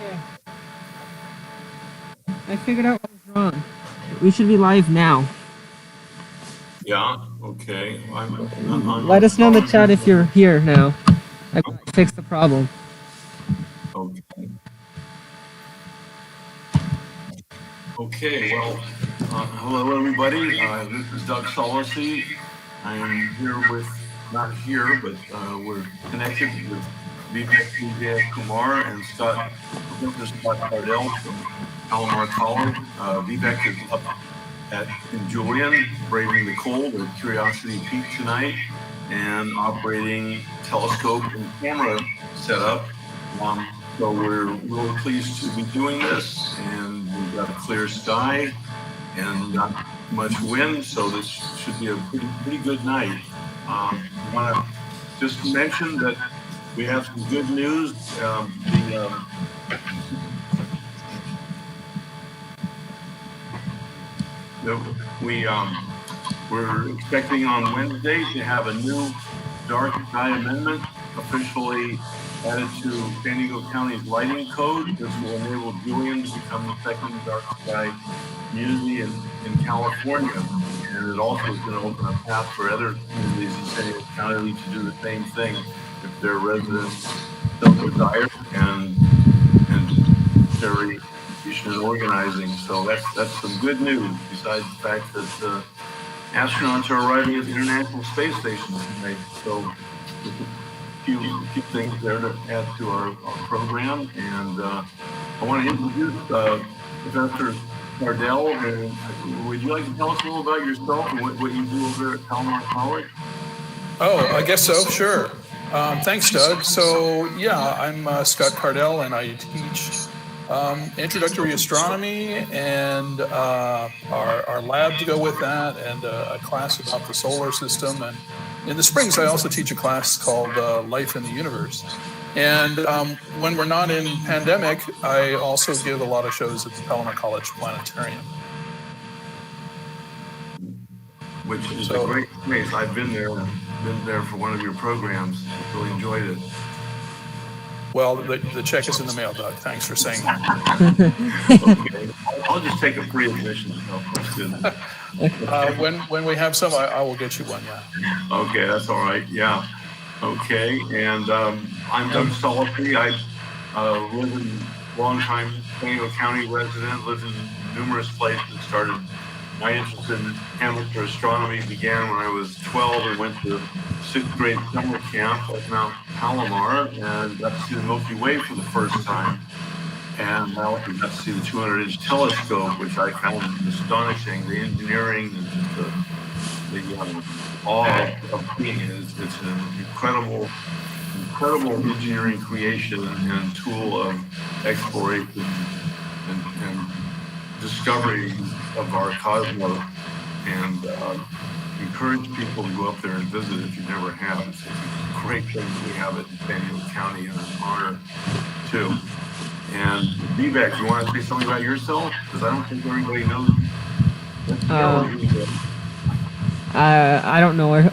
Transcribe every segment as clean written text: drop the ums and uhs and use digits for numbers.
Okay. I figured out what was wrong. We should be live now. Yeah, okay. Let us know in the chat if you're here now. I fixed the problem. Okay. Okay, well, hello everybody. This is Doug Solacey. I am here with, not here, but we're connected with Vivek Kumar and Professor Scott Cardell from Palomar College. Vivek is up in Julian, braving the cold at Curiosity Peak tonight and operating telescope and camera setup. So we're really pleased to be doing this, and we've got a clear sky and not much wind, so this should be a pretty good night. I want to just mention that we have some good news. We're expecting on Wednesday to have a new dark sky amendment officially added to San Diego County's lighting code. This will enable Julian to become the second dark sky community in California. And it also is going to open a path for other communities in San Diego County to do the same thing if their residents so desire and very and organizing. So that's some good news, besides the fact that astronauts are arriving at the International Space Station tonight. So a few things there to add to our program. And I want to introduce Professor Cardell. And would you like to tell us a little about yourself and what you do over at Palomar College? Oh, I guess so, sure. Thanks, Doug. So, yeah, I'm Scott Cardell, and I teach introductory astronomy and our lab to go with that, and a class about the solar system. And in the springs, I also teach a class called Life in the Universe. And when we're not in pandemic, I also give a lot of shows at the Palomar College Planetarium. Which is a great place. I've been there for one of your programs. Really enjoyed it. Well, the check is in the mail, Doug. Thanks for saying that. Okay. I'll just take a free admission. When we have some, I will get you one, yeah. Okay, that's all right. Yeah. Okay, and I'm Doug Solacey. I live in long-time San Diego County resident, lived in numerous places, started my interest in amateur astronomy began when I was 12 and went to 6th grade summer camp at Mount Palomar and got to see the Milky Way for the first time. And I also got to see the 200-inch telescope, which I found astonishing. The engineering and just the awe of seeing it. It's an incredible engineering creation and tool of exploration and discovery of our cosmos, and encourage people to go up there and visit if you never have. It's a great thing that we have it in San Diego County, and it's an honor too. And Vivek, you want to say something about yourself? Because I don't think everybody knows. I don't know where.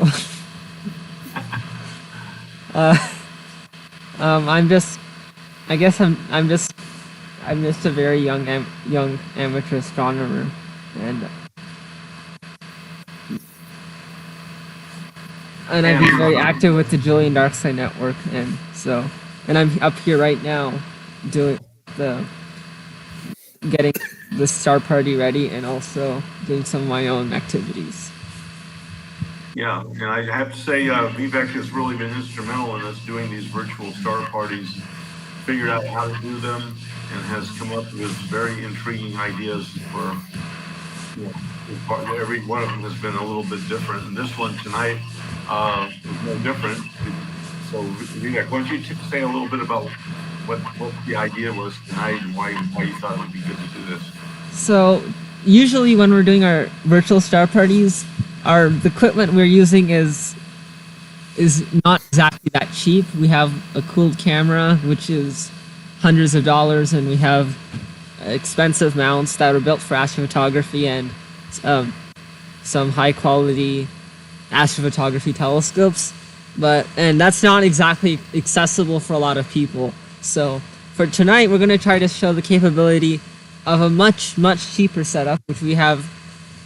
I'm just a very young amateur astronomer, and I've been very active with the Julian Dark Sky Network, and I'm up here right now getting the star party ready, and also doing some of my own activities. Yeah, and I have to say, Vivek has really been instrumental in us doing these virtual star parties, figured out how to do them, and has come up with very intriguing ideas for, every one of them has been a little bit different. And this one tonight is no different. So, Vivek, why don't you say a little bit about what the idea was tonight and why you thought it would be good to do this? So, usually when we're doing our virtual star parties, the equipment we're using is not exactly that cheap. We have a cooled camera, which is hundreds of dollars, and we have expensive mounts that are built for astrophotography and some high quality astrophotography telescopes. And that's not exactly accessible for a lot of people. So for tonight, we're going to try to show the capability of a much cheaper setup, which we have.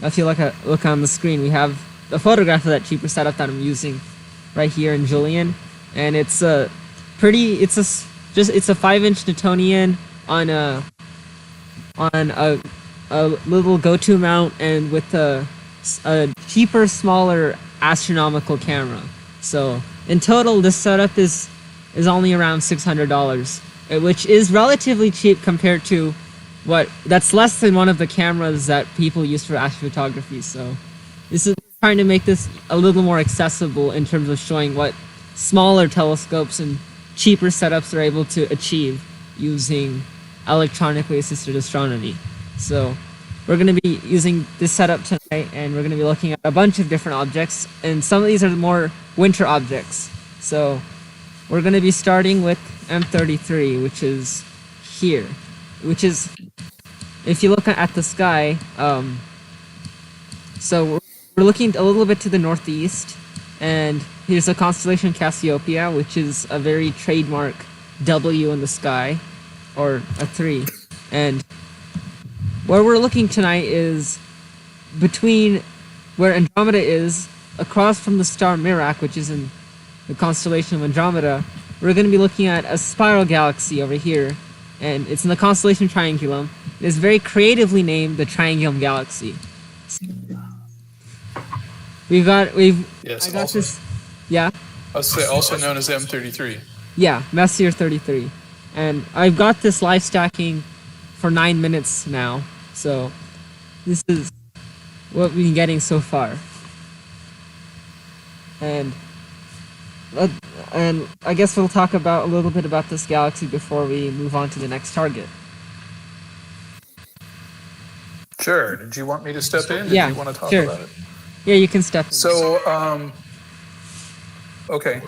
If you look on the screen, we have a photograph of that cheaper setup that I'm using right here in Julian, and it's a 5-inch Newtonian on a little go-to mount, and with a cheaper, smaller astronomical camera. So in total, this setup is only around $600, which is relatively cheap compared to that's less than one of the cameras that people use for astrophotography. So this is trying to make this a little more accessible in terms of showing what smaller telescopes and cheaper setups are able to achieve using electronically assisted astronomy. So we're going to be using this setup tonight, and we're going to be looking at a bunch of different objects, and some of these are more winter objects. So we're going to be starting with M33, which is here, which is, if you look at the sky, so we're looking a little bit to the northeast, and here's the constellation Cassiopeia, which is a very trademark W in the sky, or a 3. And where we're looking tonight is between where Andromeda is, across from the star Merak, which is in the constellation of Andromeda. We're going to be looking at a spiral galaxy over here, and it's in the constellation Triangulum. It is very creatively named the Triangulum Galaxy. I got this. Yeah. Also known as M33. Yeah, Messier 33, and I've got this live stacking for 9 minutes now. So this is what we've been getting so far. And I guess we'll talk about a little bit about this galaxy before we move on to the next target. Sure. Did you want me to step in? Yeah, Did you want to talk sure. about it? Yeah, you can step in. So, okay.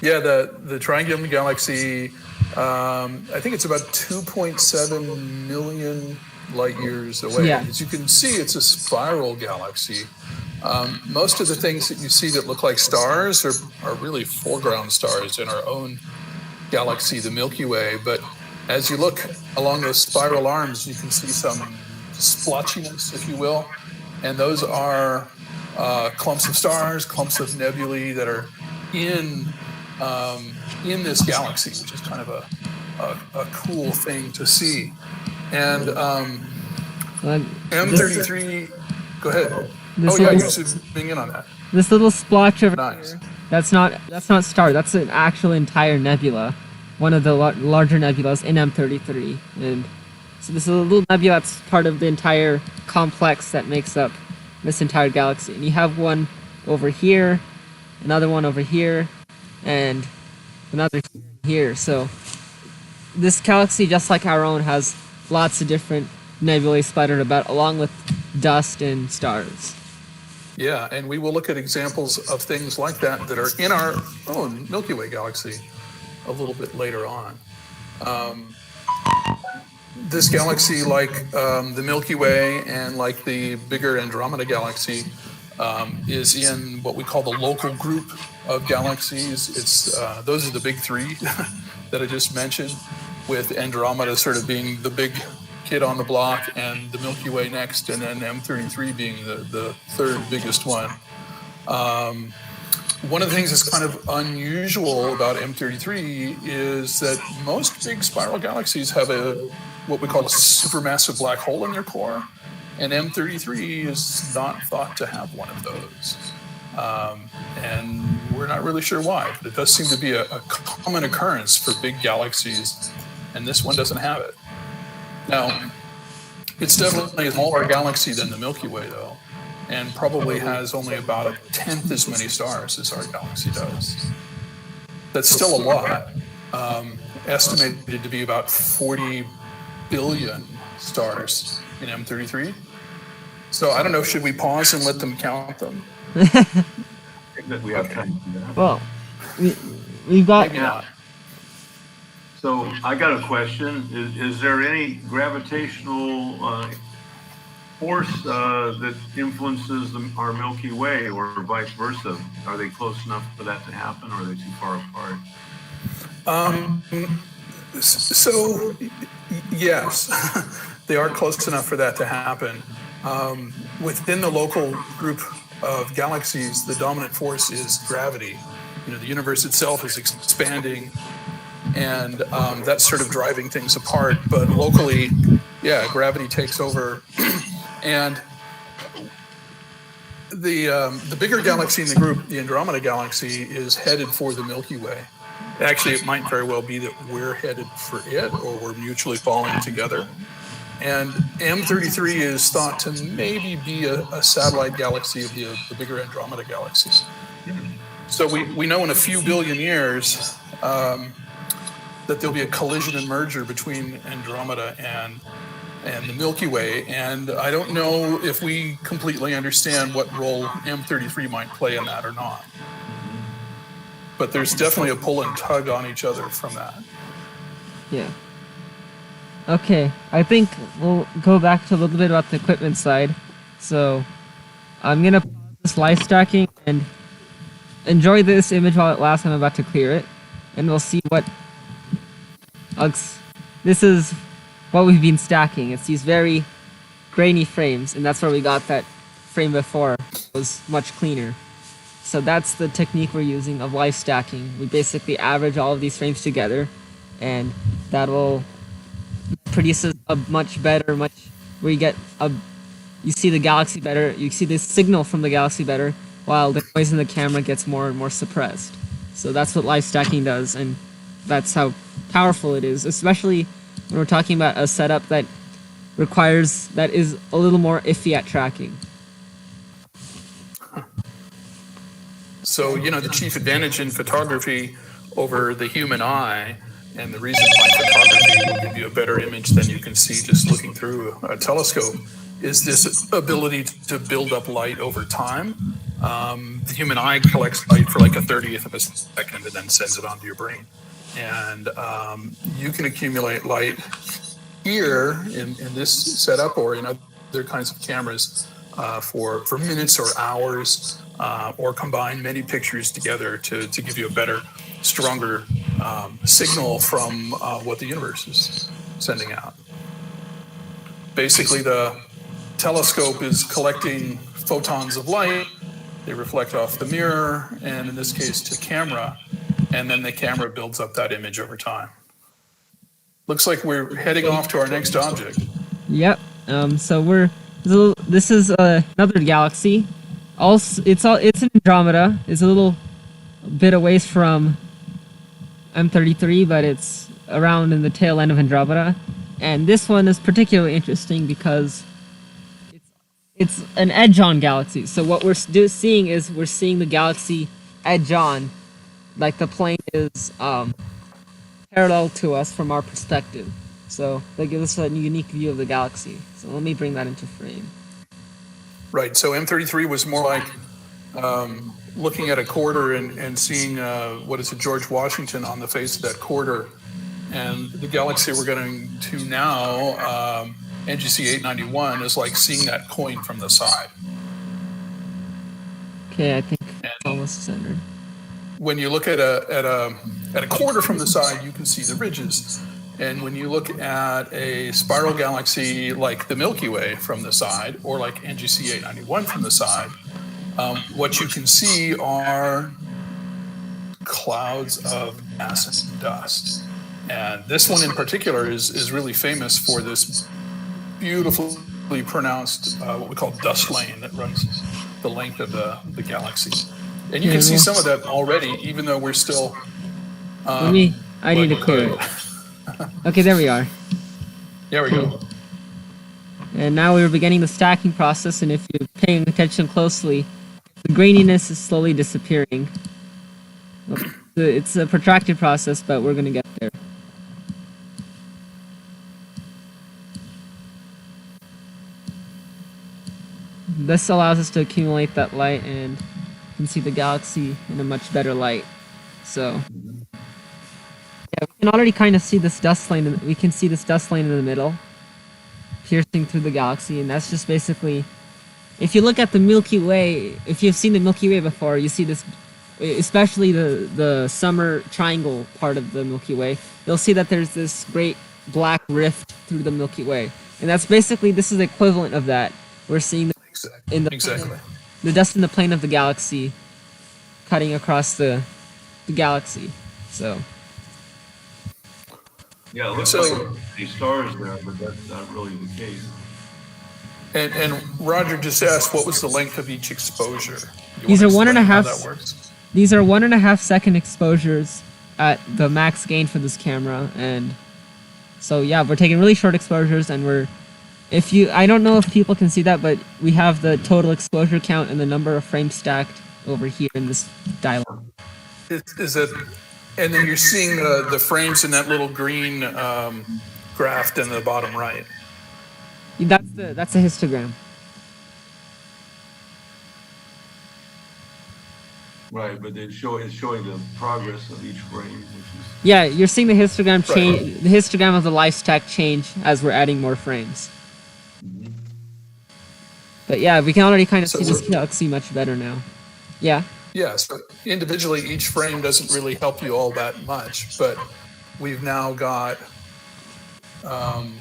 Yeah, the Triangulum Galaxy, I think it's about 2.7 million light years away. Yeah. As you can see, it's a spiral galaxy. Most of the things that you see that look like stars are really foreground stars in our own galaxy, the Milky Way. But as you look along those spiral arms, you can see some splotchiness, if you will. And those are clumps of stars, clumps of nebulae that are in this galaxy, which is kind of a cool thing to see. And M33, go ahead. You're zooming in on that. This little splotch over Nice. here, that's not star, that's an actual entire nebula, one of the larger nebulas in M33. And so this is a little nebula that's part of the entire complex that makes up this entire galaxy. And you have one over here, another one over here, and another here. So this galaxy, just like our own, has lots of different nebulae splattered about, along with dust and stars. Yeah, and we will look at examples of things like that that are in our own Milky Way galaxy a little bit later on. This galaxy, like the Milky Way and like the bigger Andromeda galaxy, is in what we call the local group of galaxies. It's those are the big three that I just mentioned, with Andromeda sort of being the big kid on the block, and the Milky Way next, and then M33 being the third biggest one. One of the things that's kind of unusual about M33 is that most big spiral galaxies have what we call a supermassive black hole in their core, and M33 is not thought to have one of those. And we're not really sure why, but it does seem to be a common occurrence for big galaxies, and this one doesn't have it. Now, it's definitely a smaller galaxy than the Milky Way, though, and probably has only about 1/10 as many stars as our galaxy does. That's still a lot, estimated to be about 40 billion stars in M33. So I don't know, should we pause and let them count them? I think that we have time for that. Well, we've got... Maybe not. So I got a question. Is there any gravitational force that influences our Milky Way, or vice versa? Are they close enough for that to happen, or are they too far apart? Um, so, yes, they are close enough for that to happen. Within the local group of galaxies, the dominant force is gravity. The universe itself is expanding, and that's sort of driving things apart. But locally, yeah, gravity takes over, and the bigger galaxy in the group, the Andromeda Galaxy, is headed for the Milky Way. Actually, it might very well be that we're headed for it, or we're mutually falling together. And M33 is thought to maybe be a satellite galaxy of the bigger Andromeda Galaxy. So we know in a few billion years that there'll be a collision and merger between Andromeda and the Milky Way. And I don't know if we completely understand what role M33 might play in that or not. But there's definitely a pull and tug on each other from that. Yeah. Okay, I think we'll go back to a little bit about the equipment side. So I'm gonna pause this live stacking and enjoy this image while it lasts. I'm about to clear it, and we'll see what. This is what we've been stacking. It's these very grainy frames, and that's where we got that frame before. It was much cleaner. So that's the technique we're using of live stacking. We basically average all of these frames together, and that will produces a much better, where you see the galaxy better, you see the signal from the galaxy better, while the noise in the camera gets more and more suppressed. So that's what live stacking does, and that's how powerful it is, especially when we're talking about a setup that is a little more iffy at tracking. So, the chief advantage in photography over the human eye, and the reason why photography will give you a better image than you can see just looking through a telescope, is this ability to build up light over time. The human eye collects light for like a 30th of a second and then sends it onto your brain. And you can accumulate light here in this setup or in other kinds of cameras for minutes or hours, or combine many pictures together to give you a better, stronger signal from what the universe is sending out. Basically, the telescope is collecting photons of light. They reflect off the mirror, and in this case, to camera, and then the camera builds up that image over time. Looks like we're heading off to our next object. Yep. So this is another galaxy. Also, it's an Andromeda. It's a little bit away from M33, but it's around in the tail end of Andromeda. And this one is particularly interesting because it's an edge-on galaxy. So what we're seeing is we're seeing the galaxy edge-on, like the plane is parallel to us from our perspective. So that gives us a unique view of the galaxy. So let me bring that into frame. Right. So M33 was more like looking at a quarter and seeing George Washington on the face of that quarter. And the galaxy we're going to now, NGC 891, is like seeing that coin from the side. Okay, I think it's almost centered. When you look at a quarter from the side, you can see the ridges. And when you look at a spiral galaxy like the Milky Way from the side, or like NGC 891 from the side, what you can see are clouds of gas and dust. And this one in particular is really famous for this beautifully pronounced, what we call dust lane that runs the length of the galaxy. And you can see some of that already, even though we're still... I need to clear it. Okay, there we are. There we go. And now we're beginning the stacking process, and if you're paying attention closely, the graininess is slowly disappearing. It's a protracted process, but we're going to get there. This allows us to accumulate that light, and you can see the galaxy in a much better light. So... yeah, we can already kind of see this dust lane. We can see this dust lane in the middle, piercing through the galaxy, and that's just basically... if you look at the Milky Way, if you've seen the Milky Way before, you see this especially the summer triangle part of the Milky Way, you'll see that there's this great black rift through the Milky Way, and that's basically this is the equivalent of that. We're seeing in the Exactly. the dust in the plane of the galaxy cutting across the galaxy. So Yeah, it looks So- like these stars there, but that's not really the case. And Roger just asked, what was the length of each exposure? You These wanna are 1.5 explain how that works? These are 1.5 second exposures at the max gain for this camera, and so yeah, we're taking really short exposures, and I don't know if people can see that, but we have the total exposure count and the number of frames stacked over here in this dialog. Is it, and then you're seeing the frames in that little green graph in the bottom right. That's a histogram. Right, but it's showing the progress of each frame, which is Yeah, you're seeing the histogram change, the histogram of the life stack change as we're adding more frames. But yeah, we can already kind of see this galaxy much better now. Yeah. Yeah, so individually, each frame doesn't really help you all that much, but we've now got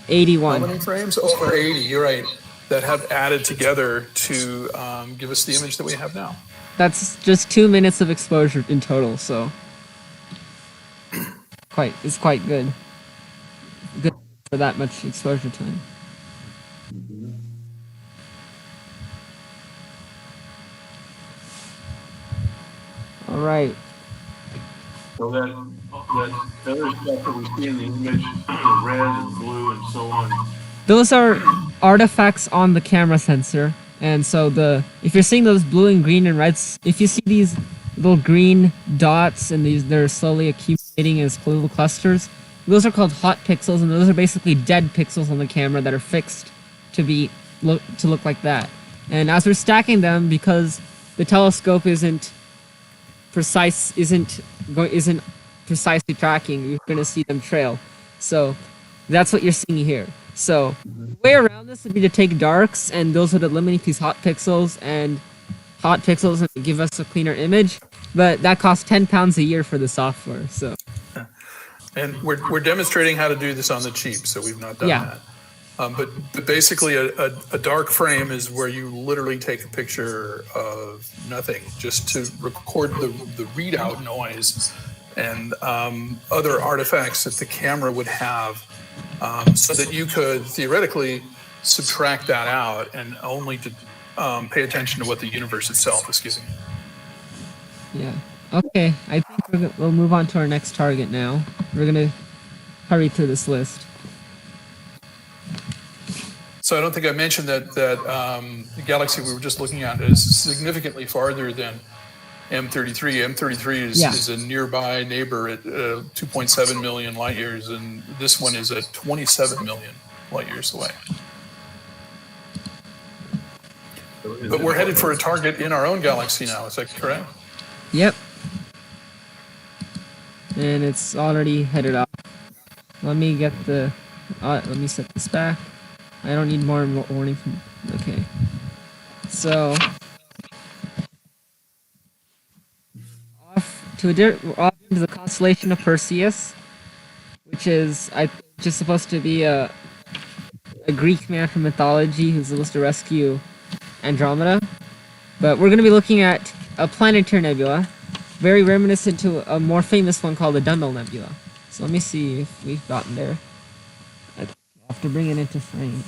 81. how many frames? Over 80, you're right, that have added together to give us the image that we have now. That's just 2 minutes of exposure in total, so it's quite good. Good for that much exposure time. All right. so that other stuff that we see in the image, red and blue and so on. Those are artifacts on the camera sensor, and so if you're seeing those blue and green and reds, if you see these little green dots and they're slowly accumulating as little clusters, those are called hot pixels, and those are basically dead pixels on the camera that are fixed to look like that. And as we're stacking them, because the telescope isn't precisely tracking, you're going to see them trail. So that's what you're seeing here. So the way around this would be to take darks, and those would eliminate these hot pixels and give us a cleaner image. But that costs £10 a year for the software. So And we're demonstrating how to do this on the cheap, so we've not done that. But basically, a dark frame is where you literally take a picture of nothing, just to record the readout noise and other artifacts that the camera would have, so that you could theoretically subtract that out and only to pay attention to what the universe itself is giving you. yeah. Okay, I think we'll move on to our next target now. We're going to hurry through this list. So I don't think I mentioned that the galaxy we were just looking at is significantly farther than M33. M33 is a nearby neighbor at 2.7 million light years, and this one is at 27 million light years away. But we're headed for a target in our own galaxy now, is that correct? Yep. And it's already headed off. Let me set this back. I don't need more warning from. Okay. So off into the constellation of Perseus, which is supposed to be a Greek man from mythology who's supposed to rescue Andromeda. But we're going to be looking at a planetary nebula, very reminiscent to a more famous one called the Dundle Nebula. So let me see if we've gotten there. I have to bring it into frame.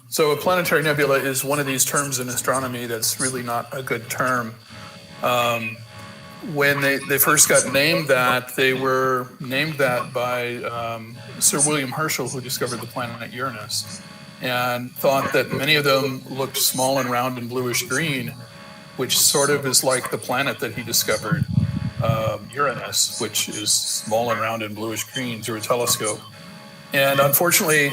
So a planetary nebula is one of these terms in astronomy that's really not a good term. When they first got named that, they were named that by Sir William Herschel, who discovered the planet Uranus, and thought that many of them looked small and round and bluish green, which sort of is like the planet that he discovered, Uranus, which is small and round and bluish green through a telescope. And unfortunately,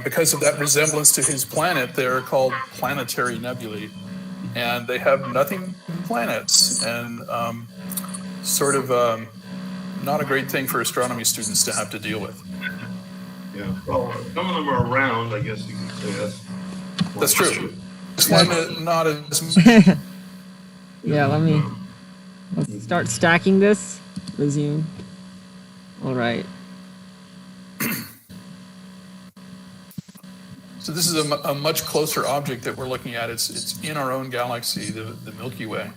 because of that resemblance to his planet, they're called planetary nebulae. And they have nothing but planets, and not a great thing for astronomy students to have to deal with. Yeah. Well, some of them are round, I guess you could say That's true. This one is not as. Yeah, let's start stacking this. Resume. All right. So this is a much closer object that we're looking at. It's in our own galaxy, the Milky Way.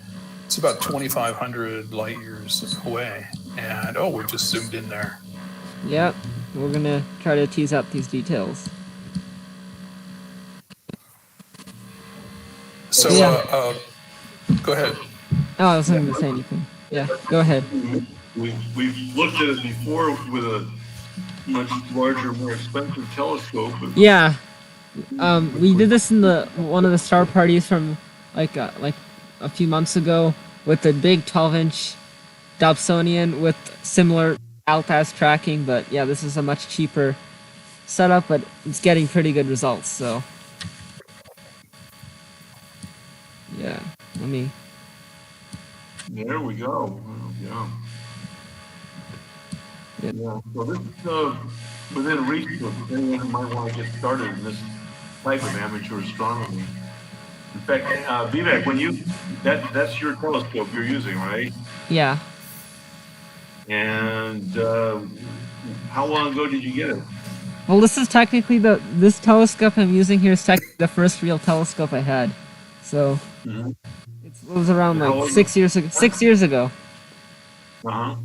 It's about 2,500 light years away. And we're just zoomed in there. Yep. We're gonna try to tease out these details. So Yeah. go ahead. Oh, I wasn't gonna say anything. Yeah, go ahead. We've looked at it before with a much larger, more expensive telescope. Yeah. We did this in one of the star parties from like a few months ago with the big 12-inch Dobsonian with similar Altas tracking, but yeah, this is a much cheaper setup, but it's getting pretty good results. So yeah, let me. There we go. Yeah. Yeah. Yeah. So this is within reach of anyone who might want to get started in this type of amateur astronomy. In fact, Vivek, that's your telescope you're using, right? Yeah. And how long ago did you get it? Well, this is technically this telescope I'm using here is technically the first real telescope I had. So it was around like 6 years ago. 6 years ago. Uh-huh.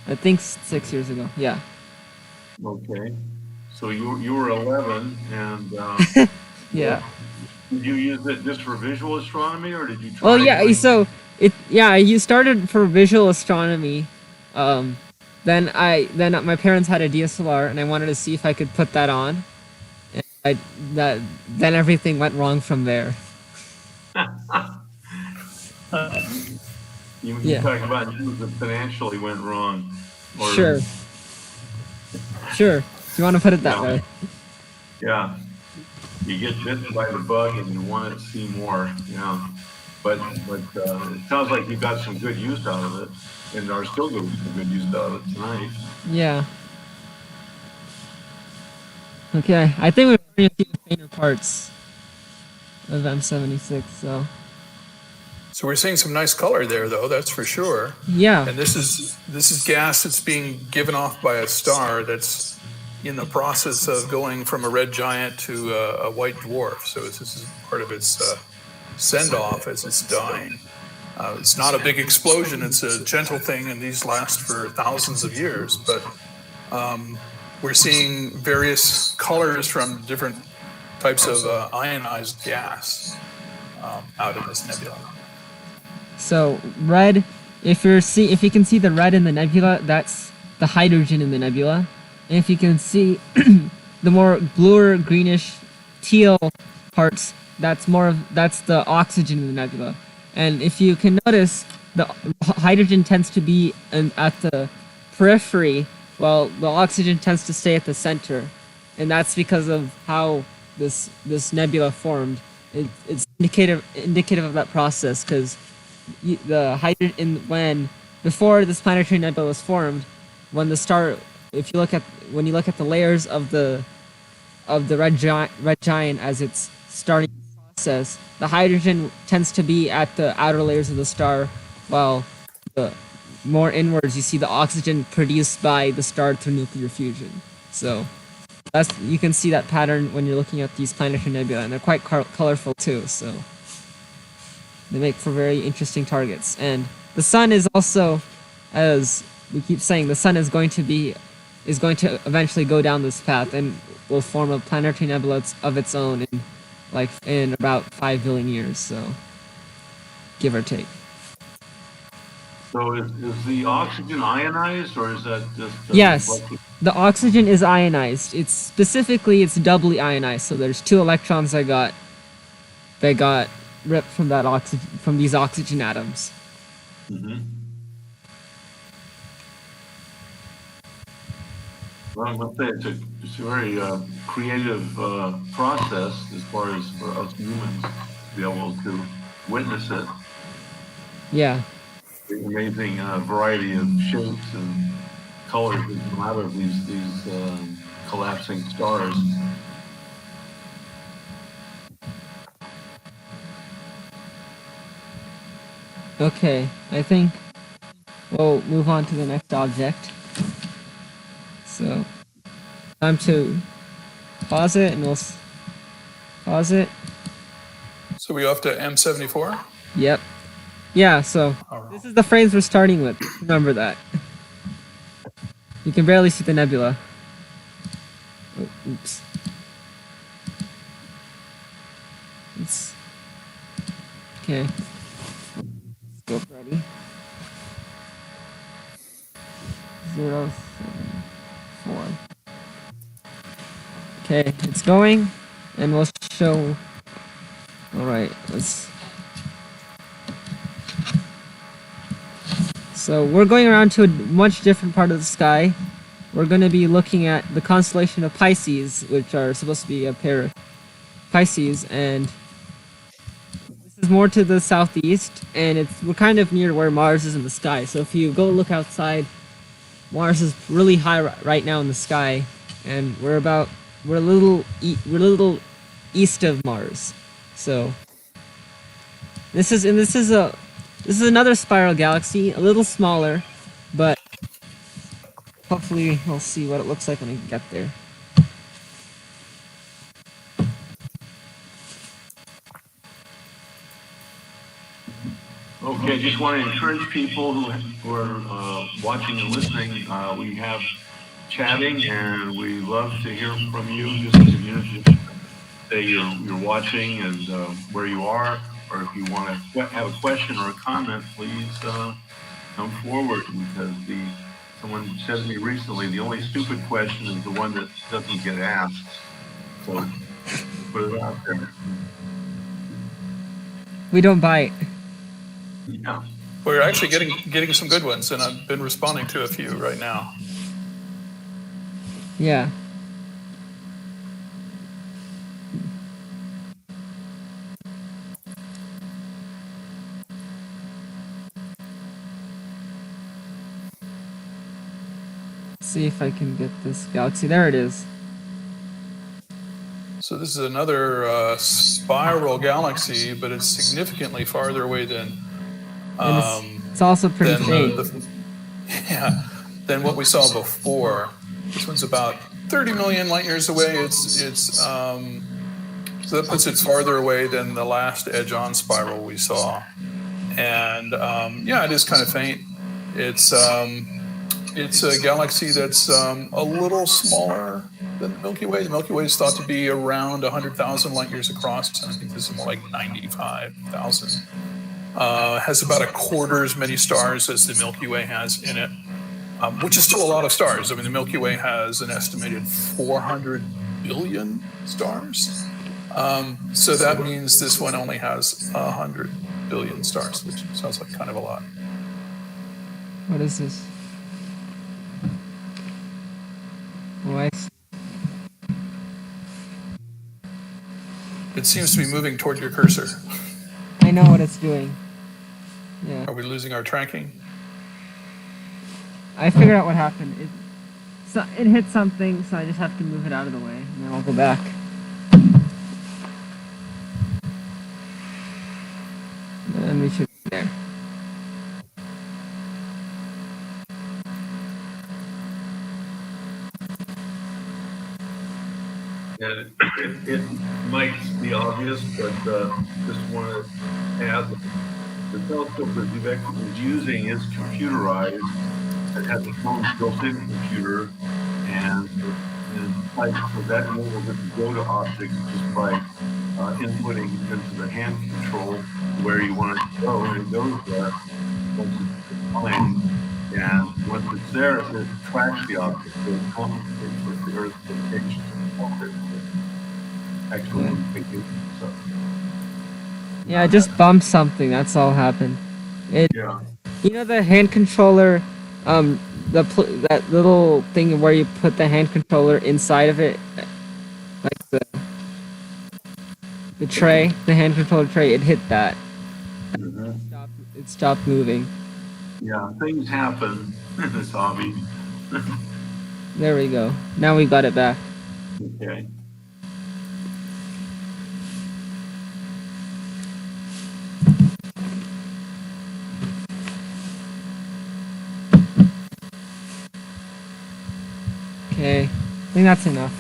I think 6 years ago. Yeah. Okay. So you were 11, and Yeah. did you use it just for visual astronomy, or did you try? Well, yeah. So you started for visual astronomy. Then my parents had a DSLR, and I wanted to see if I could put that on. And then everything went wrong from there. You talk about things that financially went wrong. Or, Sure. You want to put it that way? Yeah. You get bitten by the bug and you want to see more. Yeah. But it sounds like you got some good use out of it, and are still getting some good use out of it tonight. Yeah. Okay, I think we're going to see the fainter parts of M76. So we're seeing some nice color there, though. That's for sure. Yeah. And this is gas that's being given off by a star that's in the process of going from a red giant to a white dwarf. So this is part of its send-off as it's dying. It's not a big explosion. It's a gentle thing, and these last for thousands of years. But we're seeing various colors from different types of ionized gas out of this nebula. So red, if you can see the red in the nebula, that's the hydrogen in the nebula. And if you can see the more bluer, greenish, teal parts, that's the oxygen in the nebula. And if you can notice, the hydrogen tends to be at the periphery, while the oxygen tends to stay at the center. And that's because of how this nebula formed. It's indicative of that process, because the hydrogen before this planetary nebula was formed, when the star, when you look at the layers of the red giant as it's starting the process, the hydrogen tends to be at the outer layers of the star, while the more inwards you see the oxygen produced by the star through nuclear fusion. So you can see that pattern when you're looking at these planetary nebulae, and they're quite colorful too. So they make for very interesting targets. And the sun is also, as we keep saying, the sun is going to eventually go down this path and will form a planetary nebula of its own in about 5 billion years. So give or take. So is the oxygen ionized, or is that just? Yes, the oxygen is ionized. It's doubly ionized. So there's 2 electrons that got ripped from these oxygen atoms. Mm-hmm. Well, I must say it's a very creative process as far as for us humans to be able to witness it. Yeah. The amazing variety of shapes and colors that come out of these collapsing stars. Okay, I think we'll move on to the next object. So, time to pause it, and we'll pause it. So we off to M74? Yep. Yeah, so this is the frames we're starting with. Remember that. You can barely see the nebula. Oh, oops. It's okay. Scope ready. 0, 7, 4. Okay, it's going, and we'll show. All right, let's. So we're going around to a much different part of the sky. We're going to be looking at the constellation of Pisces, which are supposed to be a pair of Pisces, and this is more to the southeast, and we're kind of near where Mars is in the sky. So if you go look outside, Mars is really high right now in the sky, and we're a little east of Mars. So this is another spiral galaxy, a little smaller, but hopefully we'll see what it looks like when we get there. Okay, just want to encourage people who are watching and listening. We have chatting, and we love to hear from you. Just say you're watching and where you are, or if you want to have a question or a comment, please come forward, because someone said to me recently, the only stupid question is the one that doesn't get asked. So put it out there. We don't bite. Yeah. We're actually getting some good ones, and I've been responding to a few right now. Yeah. See if I can get this galaxy. There it is. So this is another spiral galaxy, but it's significantly farther away than. It's also pretty faint. Than what we saw before. This one's about 30 million light years away. So that puts it farther away than the last edge-on spiral we saw. And it is kind of faint. It's a galaxy that's a little smaller than the Milky Way. The Milky Way is thought to be around 100,000 light years across, and I think this is more like 95,000. Has about a quarter as many stars as the Milky Way has in it, which is still a lot of stars. I mean, the Milky Way has an estimated 400 billion stars. So that means this one only has 100 billion stars, which sounds like kind of a lot. What is this? Oh, I see. It seems to be moving toward your cursor. I know what it's doing. Yeah. Are we losing our tracking? I figured out what happened. It hit something, so I just have to move it out of the way, and then I'll go back. And we should be there. And it might be obvious, but just want to add that the telescope that Vivek is using is computerized. It has its own built-in computer, and that enables it to go to objects just by inputting into the hand control where you want it to go, and it goes there once it's defined. And once it's there, it tracks the object, so it compensates with the Earth's location. Actually, Yeah, I just bumped something. That's all happened. Yeah. You know the hand controller, that little thing where you put the hand controller inside of it, like the tray, the hand controller tray. It hit that. Mm-hmm. It stopped moving. Yeah, things happen in this hobby. There we go. Now we got it back. Okay. Okay, I think that's enough.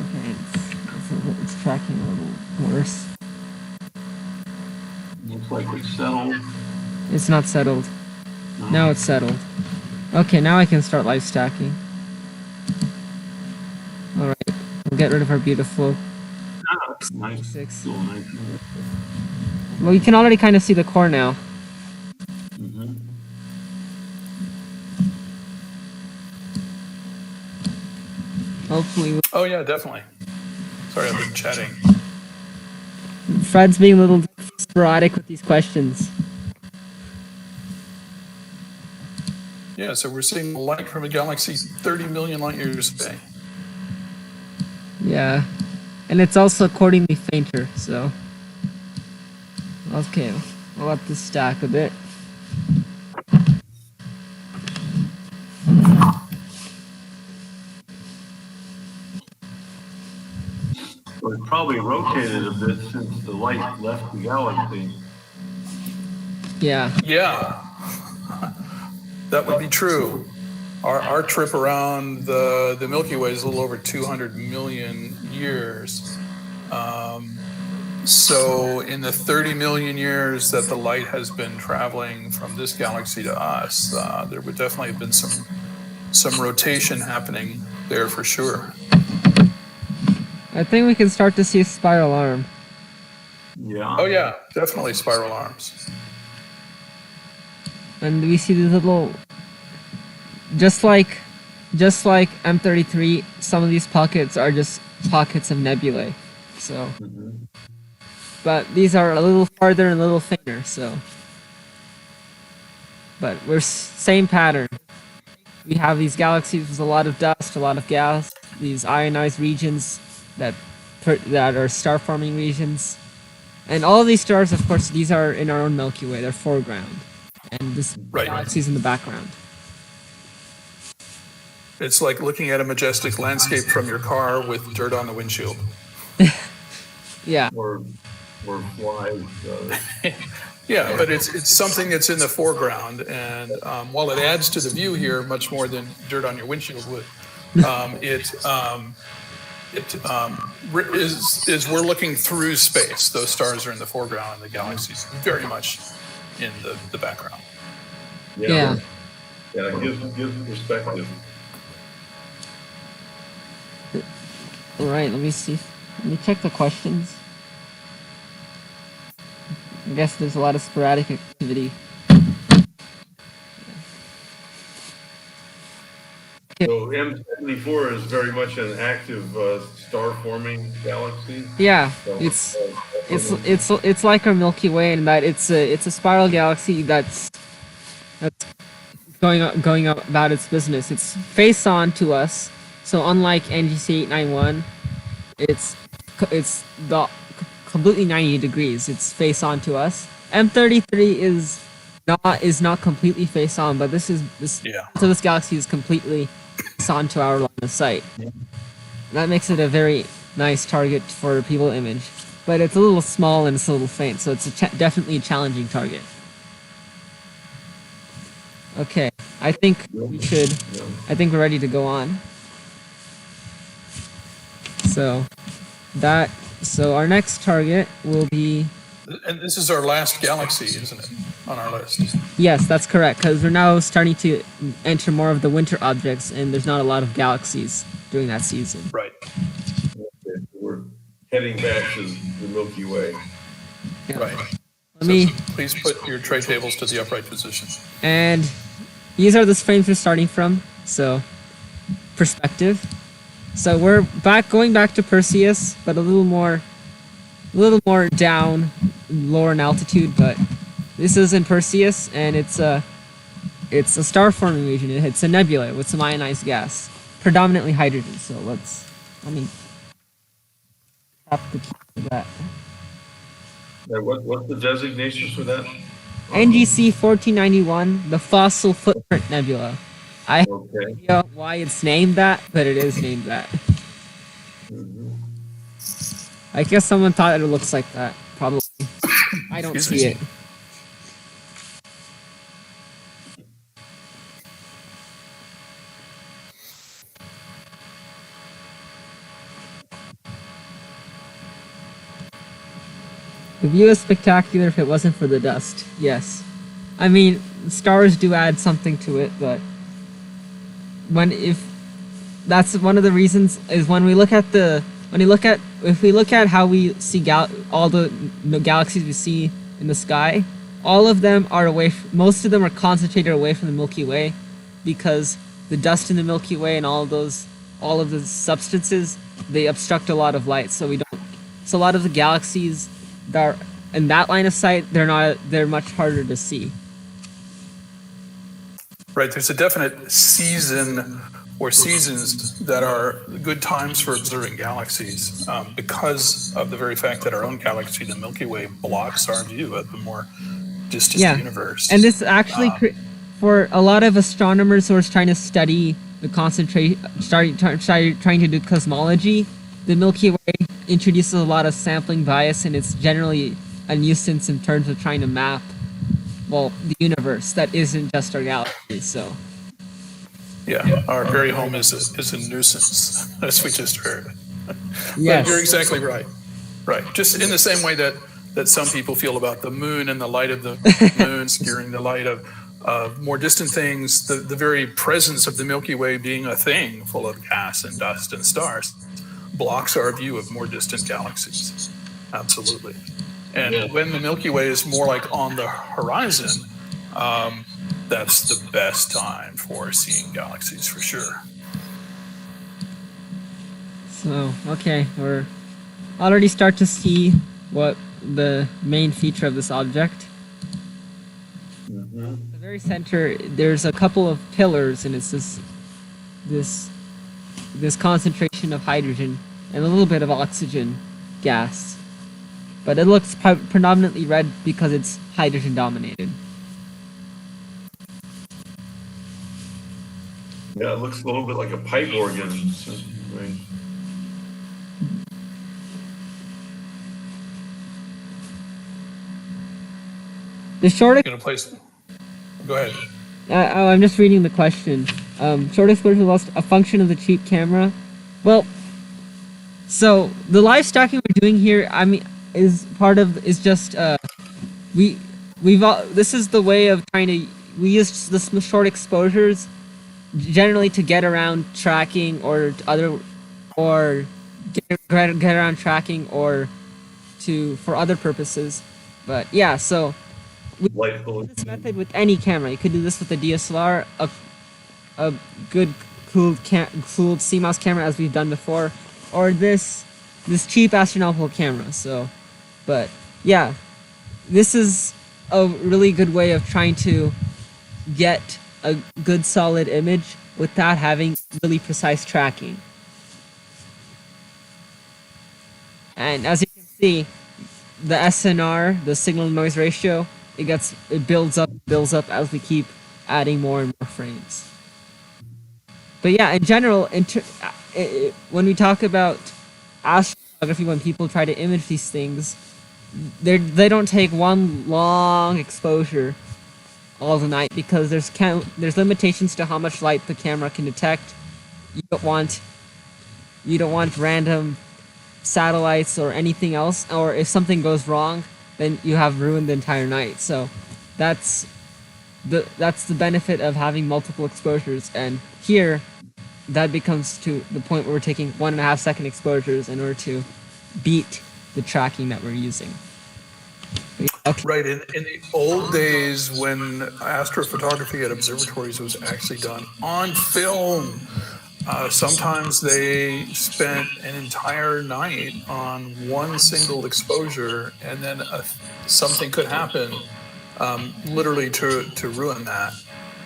Okay, it's tracking a little worse. Looks like it's settled. It's not settled. Now it's settled. Okay, now I can start live stacking. Alright, we'll get rid of our beautiful Nice. 6. Still nice. Well, you can already kind of see the core now. Mhm. Hopefully, Oh yeah, definitely. Sorry, I've been chatting. Fred's being a little sporadic with these questions. Yeah, so we're seeing light from a galaxy 30 million light years away. Yeah, and it's also accordingly fainter, so... Okay, we'll let this stack a bit. So it's probably rotated a bit since the light left the galaxy. Yeah, Yeah, that would be true. Our trip around the Milky Way is a little over 200 million years. So in the 30 million years that the light has been traveling from this galaxy to us, there would definitely have been some rotation happening there for sure. I think we can start to see a spiral arm. Yeah. Oh yeah, definitely spiral arms. And we see these little... Just like M33, some of these pockets are just pockets of nebulae. So... Mhm. But these are a little farther and a little fainter, so... But we're same pattern. We have these galaxies with a lot of dust, a lot of gas, these ionized regions that are star-forming regions. And all of these stars, of course, these are in our own Milky Way, they're foreground. And this Right. galaxy's in the background. It's like looking at a majestic landscape from your car with dirt on the windshield. Yeah. Or flies. Yeah, but it's something that's in the foreground, and while it adds to the view here much more than dirt on your windshield would, is we're looking through space. Those stars are in the foreground, and the galaxies very much in the background. Yeah. Yeah, it gives perspective. All right, let me see. Let me check the questions. I guess there's a lot of sporadic activity. So M74 is very much an active star-forming galaxy. Yeah, So, it's like our Milky Way in that it's a spiral galaxy that's going about its business. It's face on to us. So unlike NGC 891, it's completely 90 degrees. It's face on to us. M33 is not completely face on, but this galaxy is completely face on to our line of sight. That makes it a very nice target for people image, but it's a little small and it's a little faint, so it's definitely a challenging target. Okay, I think we're ready to go on. So our next target will be... And this is our last galaxy, isn't it, on our list? Yes, that's correct, because we're now starting to enter more of the winter objects, and there's not a lot of galaxies during that season. Right. Okay, we're heading back to the Milky Way. Yeah. Right. So Please put your tray tables to the upright position. And these are the frames we're starting from, so perspective. So we're going back to Perseus, but a little more down, lower in altitude. But this is in Perseus, and it's a star-forming region. It's a nebula with some ionized gas, predominantly hydrogen. So let me tap the key for that. What's the designation for that? NGC 1491, the Fossil Footprint Nebula. I have no Okay. idea why it's named that, but it is named that. I guess someone thought it looks like that. Probably. I don't Excuse see me. it. The view is spectacular if it wasn't for the dust. Yes. I mean, stars do add something to it, but that's one of the reasons is when we look at if we look at how we see all the galaxies we see in the sky, all of them are most of them are concentrated away from the Milky Way, because the dust in the Milky Way and all of the substances, they obstruct a lot of light, so a lot of the galaxies that are in that line of sight, they're much harder to see. Right, there's a definite season or seasons that are good times for observing galaxies, because of the very fact that our own galaxy, the Milky Way, blocks our view of the more distant universe. And this actually, for a lot of astronomers who are trying to study the concentration, trying to do cosmology, the Milky Way introduces a lot of sampling bias, and it's generally a nuisance in terms of trying to map, well, the universe that isn't just our galaxy. So yeah, our very home is a nuisance, as we just heard. yes, But you're exactly right. Right, just in the same way that some people feel about the moon and the light of the moon scaring the light of more distant things, the very presence of the Milky Way being a thing full of gas and dust and stars blocks our view of more distant galaxies. Absolutely. And when the Milky Way is more like on the horizon, that's the best time for seeing galaxies for sure. So, okay, we're already start to see what the main feature of this object. Mm-hmm. The very center, there's a couple of pillars, and it's this concentration of hydrogen and a little bit of oxygen gas. But it looks predominantly red because it's hydrogen dominated. Yeah, it looks a little bit like a pipe organ. Right? The short. Go ahead. I'm just reading the question. Short exposure loss, a function of the cheap camera. Well, so the live stacking we're doing here, I mean, is just this is the way of trying to. We use the short exposures generally to get around tracking or get around tracking or for other purposes. But yeah, so we do this method with any camera. You could do this with a DSLR, a good cooled CMOS camera, as we've done before, or this cheap astronomical camera. So, but yeah, this is a really good way of trying to get a good solid image without having really precise tracking. And as you can see, the SNR, the signal noise ratio, it builds up as we keep adding more and more frames. But yeah, in general, when we talk about astrophotography, when people try to image these things, they don't take one long exposure all the night, because there's limitations to how much light the camera can detect. You don't want random satellites or anything else, or if something goes wrong, then you have ruined the entire night. So that's the benefit of having multiple exposures. And here, that becomes to the point where we're taking 1.5 second exposures in order to beat the tracking that we're using. Okay. Right, in the old days when astrophotography at observatories was actually done on film, sometimes they spent an entire night on one single exposure, and then something could happen literally to ruin that.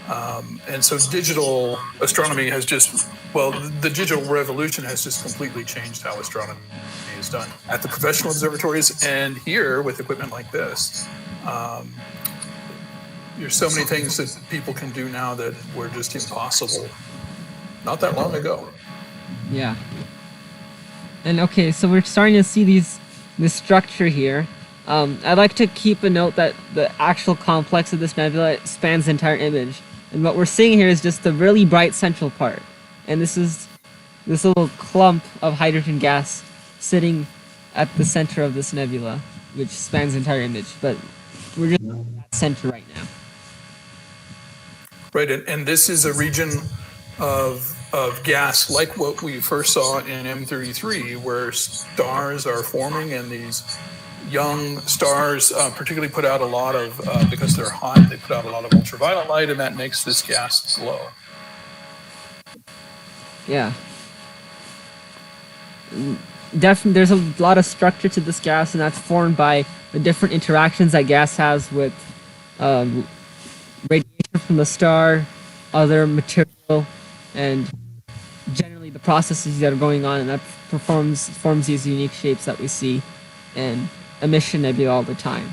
And so digital astronomy has just, well, the digital revolution has just completely changed how astronomy is done at the professional observatories and here with equipment like this. There's so many things that people can do now that were just impossible not that long ago. Yeah. And okay, so we're starting to see this structure here. I'd like to keep a note that the actual complex of this nebula spans the entire image. And what we're seeing here is just the really bright central part. And this is this little clump of hydrogen gas sitting at the center of this nebula, which spans the entire image. But we're just at that center right now. Right, and this is a region of gas like what we first saw in M33, where stars are forming, and these young stars particularly put out a lot of, because they're hot, they put out a lot of ultraviolet light, and that makes this gas glow. Yeah. Definitely, there's a lot of structure to this gas, and that's formed by the different interactions that gas has with radiation from the star, other material, and generally the processes that are going on, and that forms these unique shapes that we see in emission nebula all the time.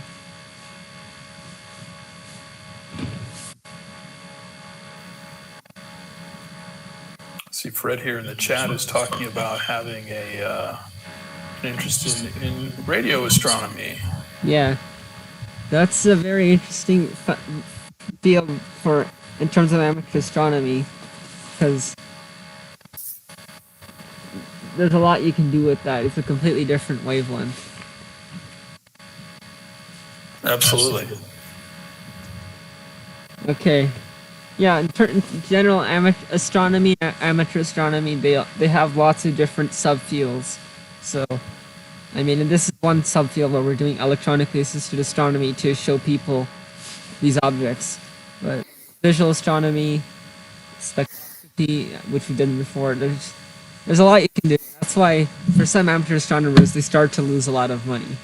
See, Fred here in the chat is talking about having an interest in radio astronomy. Yeah, that's a very interesting field for in terms of amateur astronomy, because there's a lot you can do with that. It's a completely different wavelength. Absolutely. Okay. Yeah, in general, amateur astronomy, they have lots of different subfields. So, I mean, and this is one subfield where we're doing electronically assisted astronomy to show people these objects. But visual astronomy, spectroscopy, which we did before, there's a lot you can do. That's why, for some amateur astronomers, they start to lose a lot of money.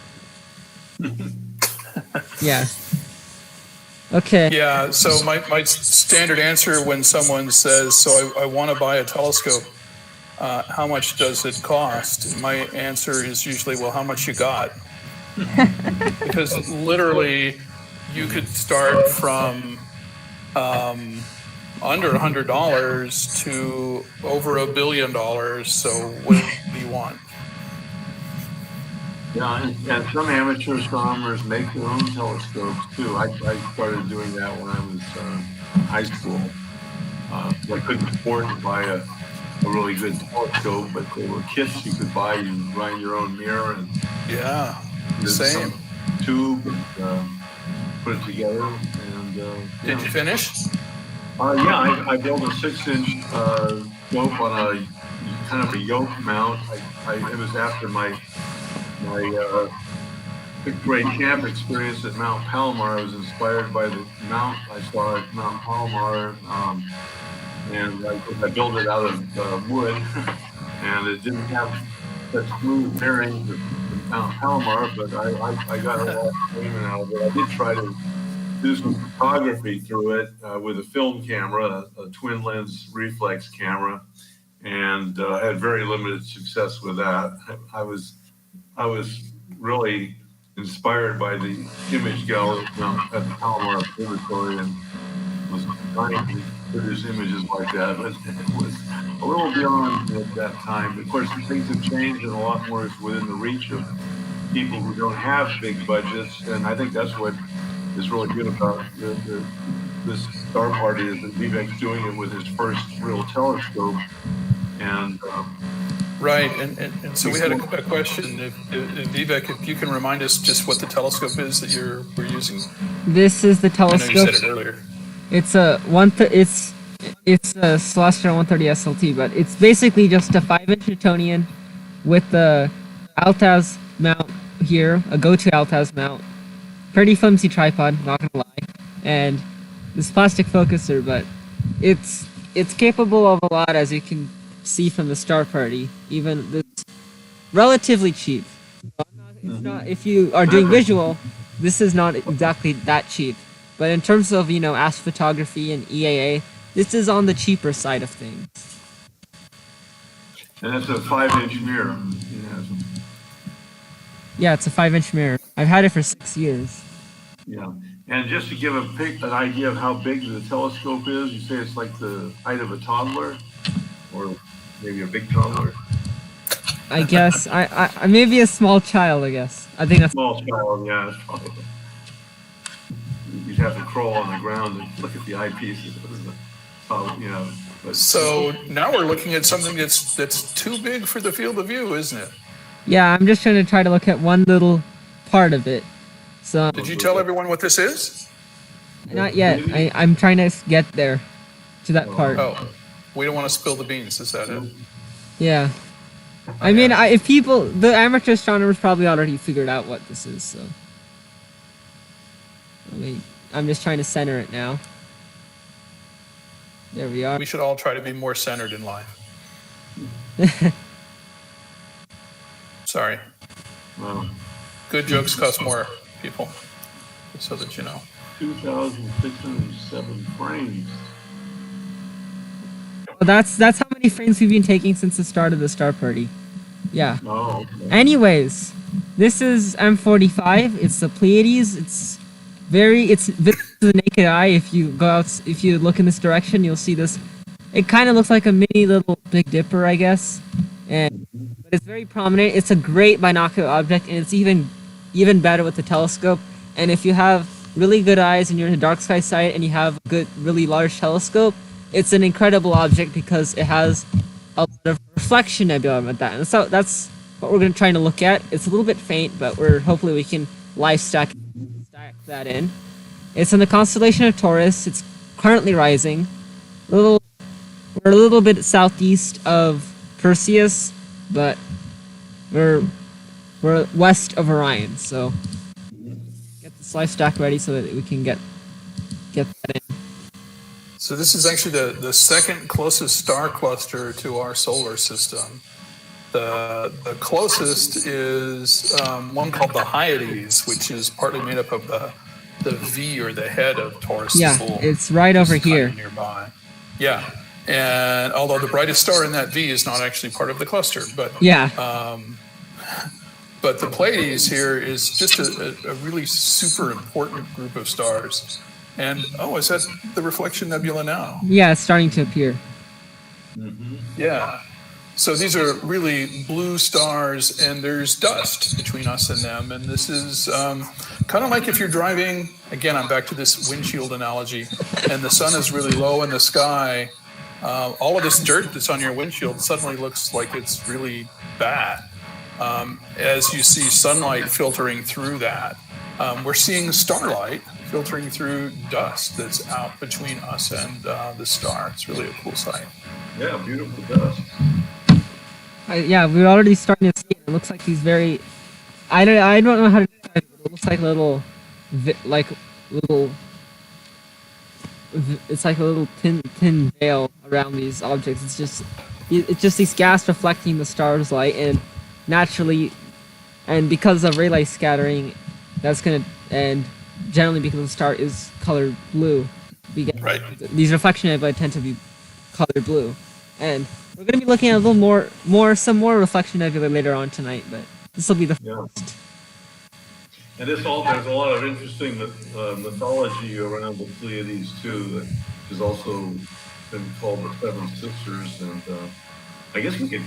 Yeah. Okay. Yeah, so my standard answer when someone says, so I want to buy a telescope, how much does it cost? My answer is usually, well, how much you got? Because literally, you could start from under $100 to over $1 billion, so what do you want? Yeah, and some amateur astronomers make their own telescopes too. I started doing that when I was in high school. I couldn't afford to buy a really good telescope, but there were kits you could buy. You run your own mirror and yeah, same tube and put it together. And did you finish? Yeah, I built a 6-inch scope on a kind of a yoke mount. It was after my 6th grade camp experience at Mount Palomar. I was inspired by the mount I saw at Mount Palomar, and I built it out of wood, and it didn't have such smooth bearings as Mount Palomar, but I got a lot of enjoyment out of it. I did try to do some photography through it with a film camera, a twin lens reflex camera, and I had very limited success with that. I was really inspired by the image gallery at the Palomar Observatory and was trying to produce images like that, but it was a little beyond at that time. Of course, things have changed and a lot more is within the reach of people who don't have big budgets, and I think that's what is really good about this Star Party is that Vivek's doing it with his first real telescope, and right, and so we had a question. If Vivek, if you can remind us just what the telescope is that we're using. This is the telescope. I know you said it earlier. It's a Celestia 130 SLT, but it's basically just a 5-inch Newtonian with the Altaz mount here, a go-to Altaz mount. Pretty flimsy tripod, not gonna lie, and this plastic focuser, but it's capable of a lot, as you can see from the Star Party. Even it's relatively cheap. It's not, if you are doing visual, this is not exactly that cheap, But in terms of, astrophotography and EAA, this is on the cheaper side of things. And it's a 5-inch mirror. Yeah, it's a 5-inch mirror. I've had it for 6 years. Yeah. And just to give an idea of how big the telescope is, you say it's like the height of a toddler, or maybe a big toddler. I guess I maybe a small child. I guess I think that's Small child, yeah. It's probably, you'd have to crawl on the ground and look at the eyepieces. But So now we're looking at something that's too big for the field of view, isn't it? Yeah, I'm just trying to try to look at one little part of it. So Did you tell everyone what this is? not yet. I'm trying to get there to that part. Oh, we don't want to spill the beans. Is that it? Yeah. I mean, if the amateur astronomers probably already figured out what this is. So I'm just trying to center it now. There we are. We should all try to be more centered in life. Sorry. Wow. Good jokes cost more, people, just so that you know. 2,607 frames. Well, that's how many frames we've been taking since the start of the star party. Yeah. Oh. Okay. Anyways, this is M45. It's the Pleiades. It's visible to the naked eye. If you look in this direction, you'll see this. It kind of looks like a mini little Big Dipper, I guess. But it's very prominent. It's a great binocular object, and it's even better with the telescope. And if you have really good eyes and you're in a dark sky site and you have a good, really large telescope, it's an incredible object because it has a lot of reflection nebula with that. And so that's what we're trying to look at. It's a little bit faint, but hopefully we can stack that in. It's in the constellation of Taurus. It's currently rising. We're a little bit southeast of Perseus, but we're west of Orion. So get the live stack ready so that we can get that in. So this is actually the second closest star cluster to our solar system. The closest is one called the Hyades, which is partly made up of the V, or the head of Taurus. Yeah, it's right over here. Nearby. Yeah. And although the brightest star in that V is not actually part of the cluster, but but the Pleiades here is just a really super important group of stars. And is that the reflection nebula now? Yeah, it's starting to appear. Mm-hmm. Yeah. So these are really blue stars, and there's dust between us and them. And this is kind of like if you're driving, again, I'm back to this windshield analogy, and the sun is really low in the sky. All of this dirt that's on your windshield suddenly looks like it's really bad. As you see sunlight filtering through that, we're seeing starlight filtering through dust that's out between us and the star. It's really a cool sight. Yeah, beautiful dust. We're already starting to see it. It looks like these very... I don't know how to describe it. It looks like little... It's like a little thin veil around these objects. It's just these gas reflecting the star's light, and naturally, and because of Rayleigh scattering, and generally because the star is colored blue, we get these reflection nebulae tend to be colored blue, and we're going to be looking at a little some more reflection nebulae later on tonight, but this will be the first. And there's a lot of interesting mythology around the Pleiades too, that is also been called the Seven Sisters, and I guess we could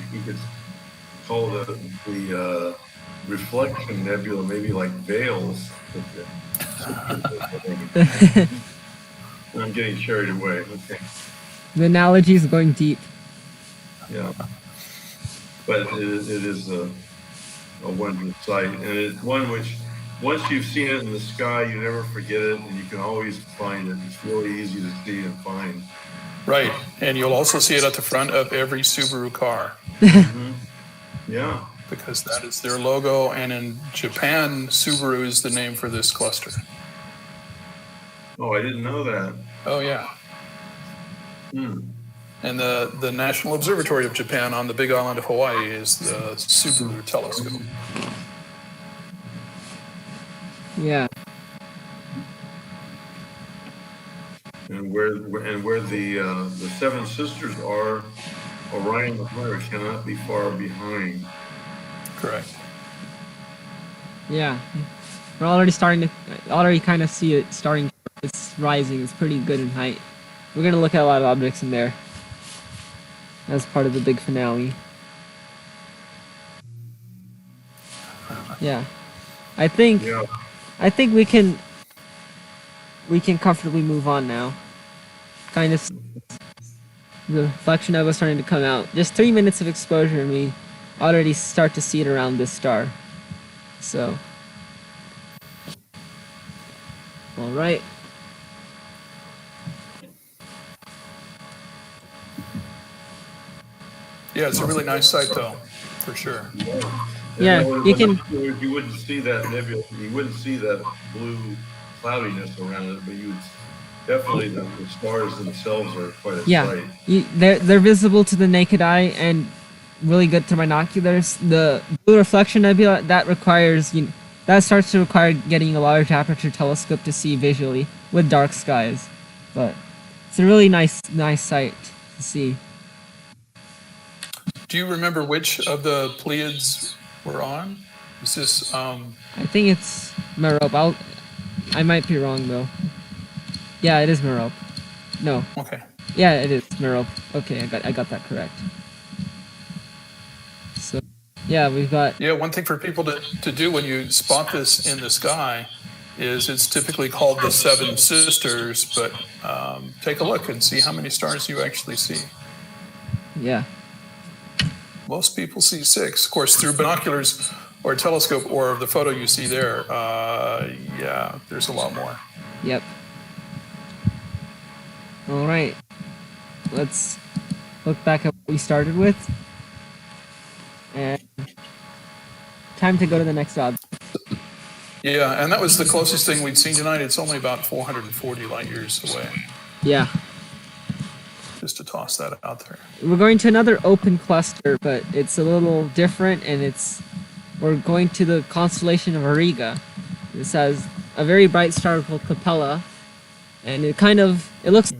call the reflection nebula maybe like veils. I'm getting carried away. Okay. The analogy is going deep. Yeah, but it is a wondrous sight, and it's one which, once you've seen it in the sky, you never forget it, and you can always find it. It's really easy to see and find. Right, and you'll also see it at the front of every Subaru car. Mm-hmm. Yeah. Because that is their logo, and in Japan, Subaru is the name for this cluster. Oh, I didn't know that. Oh, yeah. Hmm. And the National Observatory of Japan on the Big Island of Hawaii is the Subaru telescope. Yeah. where the Seven Sisters are, Orion the Hunter cannot be far behind. Correct. Yeah, we're already kind of see it starting. It's rising. It's pretty good in height. We're gonna look at a lot of objects in there as part of the big finale. Yeah, I think Yeah. we can comfortably move on now. Kind of the reflection of us starting to come out. Just 3 minutes of exposure, and we already start to see it around this star. So, all right. Yeah, it's a really nice sight, though, for sure. Yeah, you can. You wouldn't see that nebula. You wouldn't see that blue cloudiness around it, but you would definitely the stars themselves are quite a Yeah, sight. they're visible to the naked eye and really good through binoculars. The blue reflection nebula that starts to require getting a large aperture telescope to see visually with dark skies, but it's a really nice sight to see. Do you remember which of the Pleiades we're on? Is this I think it's Merope. I might be wrong though. Yeah, it is Merope. No. okay? Yeah, it is Merope. Okay, I got that correct. So, yeah, we've got. Yeah, one thing for people to do when you spot this in the sky is it's typically called the Seven Sisters, but take a look and see how many stars you actually see. Yeah. Most people see 6. Of course, through binoculars or a telescope or the photo you see there, yeah, there's a lot more. Yep. All right. Let's look back at what we started with. And time to go to the next object. Yeah, and that was the closest thing we'd seen tonight. It's only about 440 light years away. Yeah. Just to toss that out there. We're going to another open cluster, but it's a little different, and we're going to the constellation of Auriga. This has a very bright star called Capella, and it looks.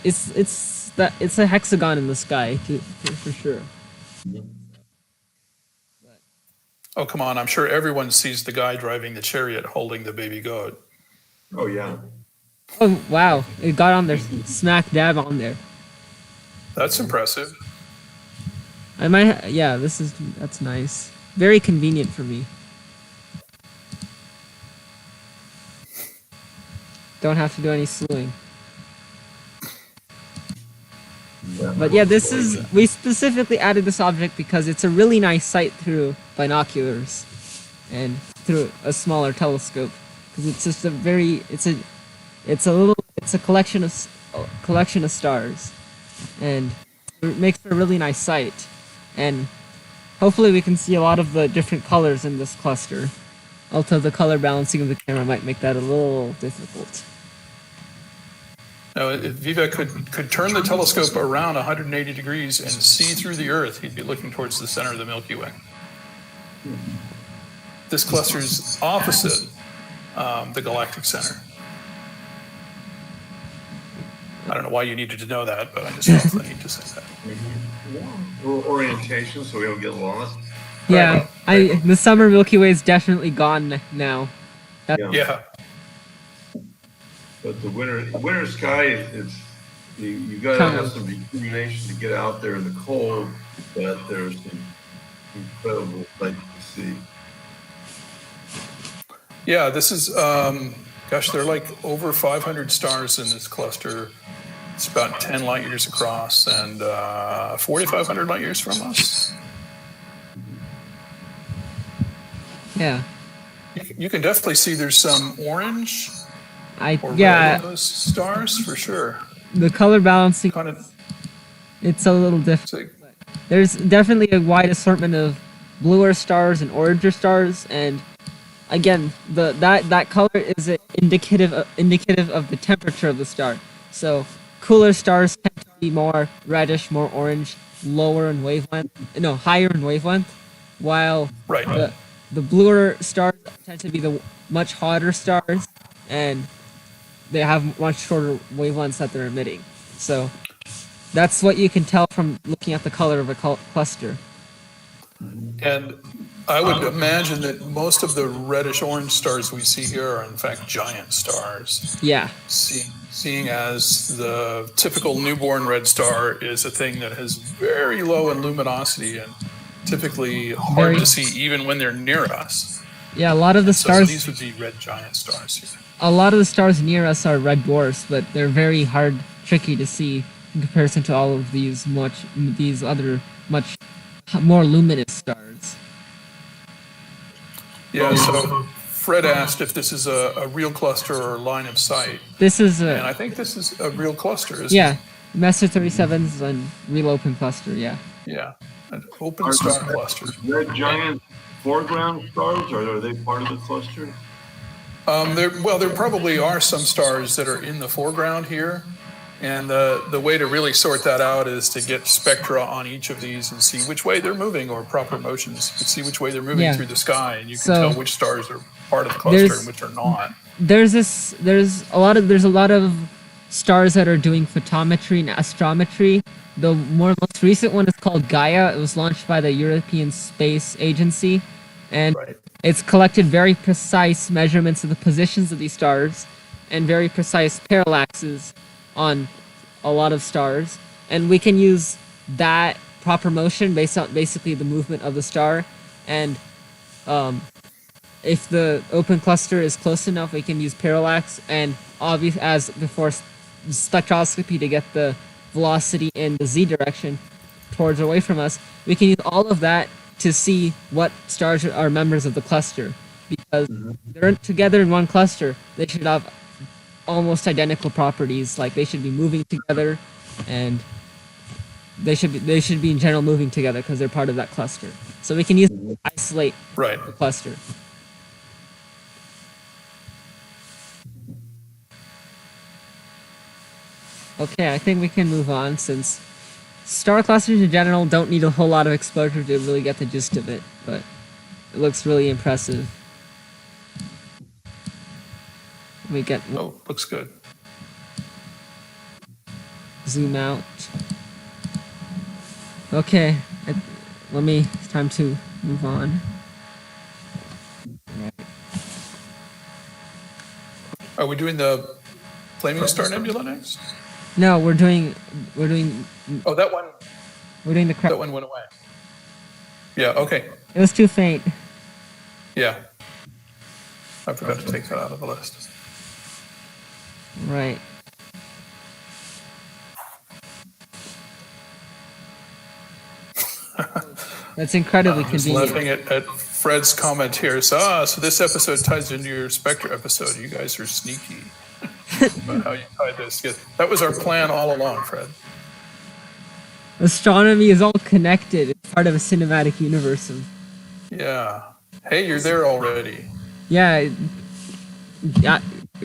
It's a hexagon in the sky for sure. Oh, come on. I'm sure everyone sees the guy driving the chariot holding the baby goat. Oh yeah. Oh wow! It got on there, smack dab on there. That's impressive. That's nice. Very convenient for me. Don't have to do any slewing. But yeah, we specifically added this object because it's a really nice sight through binoculars and through a smaller telescope, because it's just it's a collection of stars, and it makes for a really nice sight, and hopefully we can see a lot of the different colors in this cluster. Although the color balancing of the camera might make that a little difficult. Now, if Vivek could turn the telescope around 180 degrees and see through the Earth, he'd be looking towards the center of the Milky Way. This cluster's opposite the galactic center. I don't know why you needed to know that, but I just felt the need to say that. Orientation, so we don't get lost. Yeah, the summer Milky Way is definitely gone now. Yeah. But the winter sky, you got to have some determination to get out there in the cold, but there's some incredible sights to see. Yeah, this is, there are like over 500 stars in this cluster. It's about 10 light years across and 4,500 light years from us. Yeah. You can definitely see there's some orange red on those stars for sure. The color balancing, it's a little different. There's definitely a wide assortment of bluer stars and oranger stars, and again, that color is indicative of the temperature of the star. So cooler stars tend to be more reddish, more orange, higher in wavelength, while the bluer stars tend to be the much hotter stars, and they have much shorter wavelengths that they're emitting. So that's what you can tell from looking at the color of a cluster. And I would imagine that most of the reddish-orange stars we see here are in fact giant stars. Yeah. Seeing as the typical newborn red star is a thing that has very low in luminosity and typically hard to see even when they're near us. Yeah, a lot of the stars. So these would be red giant stars here. A lot of the stars near us are red dwarfs, but they're very tricky to see in comparison to all of these other much more luminous stars. Yeah, so Fred asked if this is a real cluster or line of sight. This is and I think this is a real cluster, isn't it? Master 37's a real open cluster, yeah. Yeah, an open star cluster. Red giant foreground stars, or are they part of the cluster? There probably are some stars that are in the foreground here. And the way to really sort that out is to get spectra on each of these and see which way they're moving, or proper motions. You can see which way they're moving through the sky, and you can tell which stars are part of the cluster and which are not. There's a lot of stars that are doing photometry and astrometry. The most recent one is called Gaia. It was launched by the European Space Agency, and it's collected very precise measurements of the positions of these stars and very precise parallaxes on a lot of stars, and we can use that proper motion based on basically the movement of the star, and if the open cluster is close enough, we can use parallax and as before spectroscopy to get the velocity in the z direction towards away from us. We can use all of that to see what stars are members of the cluster, because they're together in one cluster. They should have almost identical properties, like they should be moving together, and they should be in general moving together because they're part of that cluster. So we can use it to isolate the cluster. Okay, I think we can move on, since star clusters in general don't need a whole lot of exposure to really get the gist of it, but it looks really impressive. Looks good. Zoom out. Okay, it's time to move on. Are we doing the Flaming Star Nebula next? No, we're doing. Oh, that one. We're doing the That one went away. Yeah. Okay. It was too faint. Yeah. I forgot to take that out of the list. Right. That's incredibly convenient. Laughing at Fred's comment here. So this episode ties into your Spectre episode. You guys are sneaky about how you tied this. Yeah, that was our plan all along, Fred. Astronomy is all connected. It's part of a cinematic universe. Yeah. Hey, you're there already. Yeah.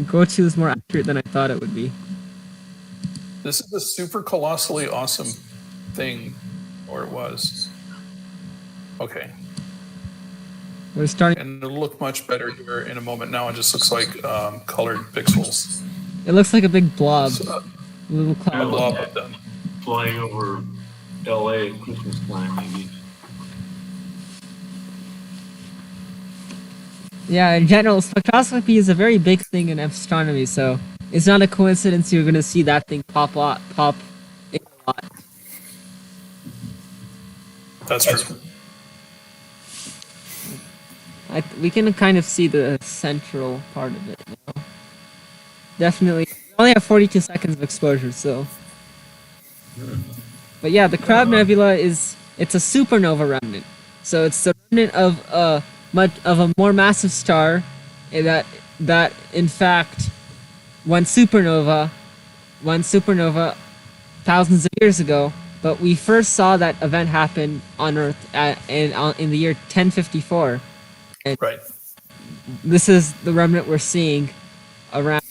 Go-to is more accurate than I thought it would be. This is a super colossally awesome thing, or it was. Okay. We're starting. And it'll look much better here in a moment. Now it just looks like colored pixels. It looks like a big blob. A little cloud. A blob of them. Flying over LA at Christmas time, maybe. Yeah, in general, spectroscopy is a very big thing in astronomy, so it's not a coincidence you're going to see that thing pop in a lot. That's true. We can kind of see the central part of it now. Definitely. We only have 42 seconds of exposure, so. But yeah, the Crab Nebula it's a supernova remnant. So it's the remnant of a more massive star that in fact went supernova thousands of years ago. But we first saw that event happen on Earth in the year 1054. And this is the remnant we're seeing around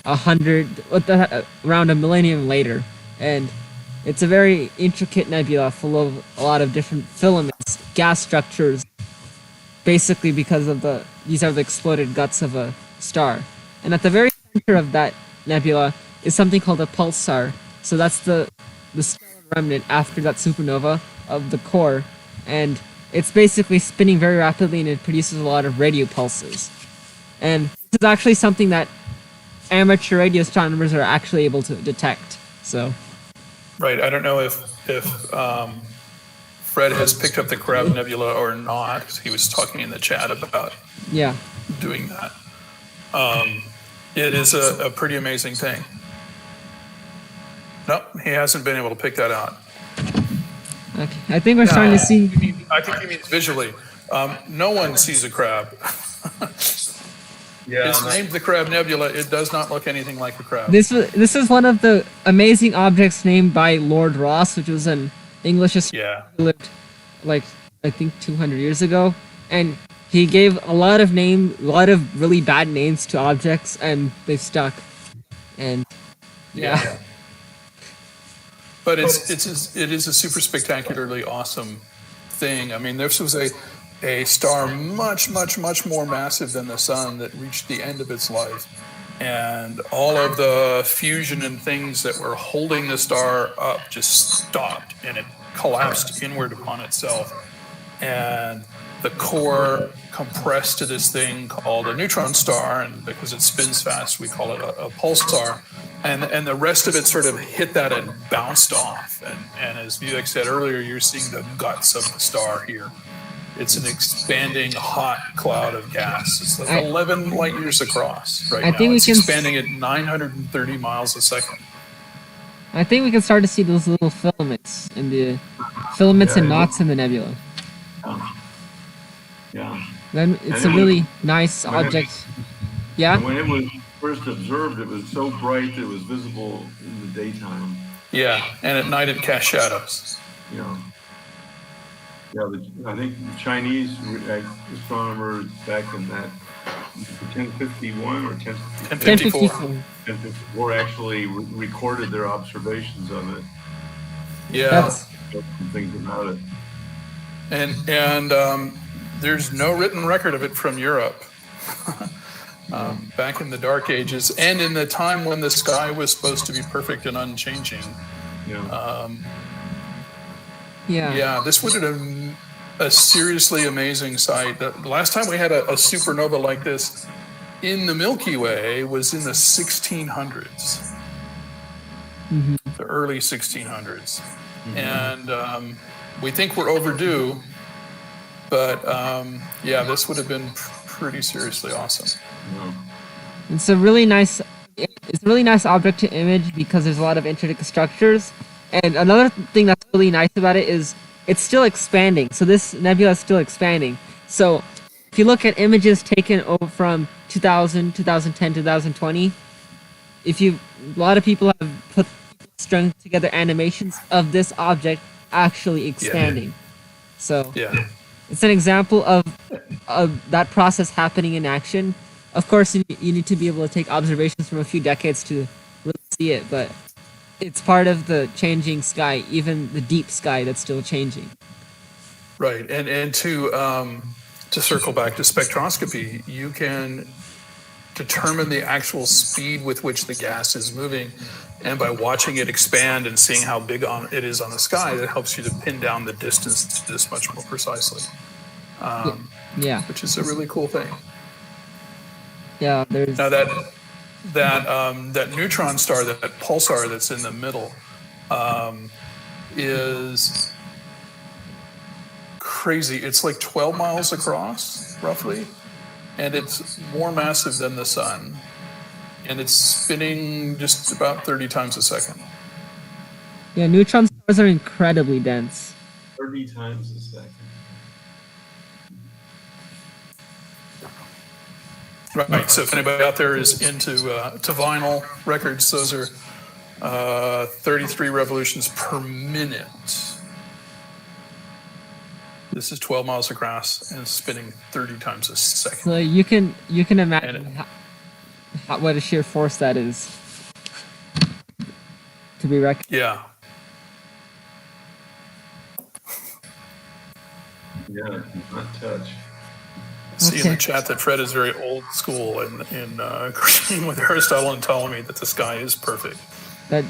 around a millennium later, and it's a very intricate nebula full of a lot of different filaments, gas structures, basically because of these are the exploded guts of a star. And at the very center of that nebula is something called a pulsar. So that's the stellar remnant after that supernova of the core, and it's basically spinning very rapidly and it produces a lot of radio pulses. And this is actually something that amateur radio astronomers are actually able to detect. So, Right. I don't know if Fred has picked up the Crab Nebula or not. He was talking in the chat about yeah. doing that. It is a pretty amazing thing. No, he hasn't been able to pick that out. Okay. I think we're starting to see. I think he means visually. No one sees a crab. Yeah. It's named the Crab Nebula. It does not look anything like a crab. This is one of the amazing objects named by Lord Rosse, which was an English astronomer Yeah. who lived, like, I think 200 years ago, and he gave a lot of really bad names to objects, and they've stuck. And yeah. But it is a super spectacularly awesome thing. I mean, this was a star much more massive than the sun that reached the end of its life. And all of the fusion and things that were holding the star up just stopped, and it collapsed inward upon itself. And the core compressed to this thing called a neutron star, and because it spins fast, we call it a pulsar. And the rest of it sort of hit that and bounced off. And as Vivek said earlier, you're seeing the guts of the star here. It's an expanding hot cloud of gas. It's like 11 light years across right now. It's expanding at 930 miles a second. I think we can start to see those little filaments and knots in the nebula. Yeah. Then it's a really nice object. Yeah. When it was first observed, it was so bright that it was visible in the daytime. Yeah, and at night it cast shadows. Yeah. Yeah, I think the Chinese astronomers back in that 1051 or 1054, 1054 actually recorded their observations of it. Yeah. Things about it. And there's no written record of it from Europe. Back in the Dark Ages, and in the time when the sky was supposed to be perfect and unchanging. Yeah, this would have been a seriously amazing sight. The last time we had a supernova like this in the Milky Way was in the 1600s, the early 1600s. And we think we're overdue, but this would have been pretty seriously awesome. It's a really nice object to image because there's a lot of intricate structures. And another thing that's really nice about it is it's still expanding. So this nebula is still expanding. So if you look at images taken over from 2000, 2010, 2020, a lot of people have strung together animations of this object actually expanding. So it's an example of that process happening in action. Of course, you need to be able to take observations from a few decades to really see it, but it's part of the changing sky, even the deep sky that's still changing. Right, and to circle back to spectroscopy, you can determine the actual speed with which the gas is moving, and by watching it expand and seeing how big it is on the sky, that helps you to pin down the distance to this much more precisely. Which is a really cool thing. Yeah, there's now that neutron star, that pulsar that's in the middle, is crazy. It's like 12 miles across, roughly, and it's more massive than the sun, and it's spinning just about 30 times a second. Yeah, neutron stars are incredibly dense. 30 times a second. Right. So if anybody out there is into to vinyl records, those are 33 revolutions per minute. This is 12 miles across and spinning 30 times a second. So you can imagine what a sheer force that is to be reckoned. Yeah. Yeah, not touch. See in the chat that Fred is very old school in agreeing with Aristotle and Ptolemy that the sky is perfect. That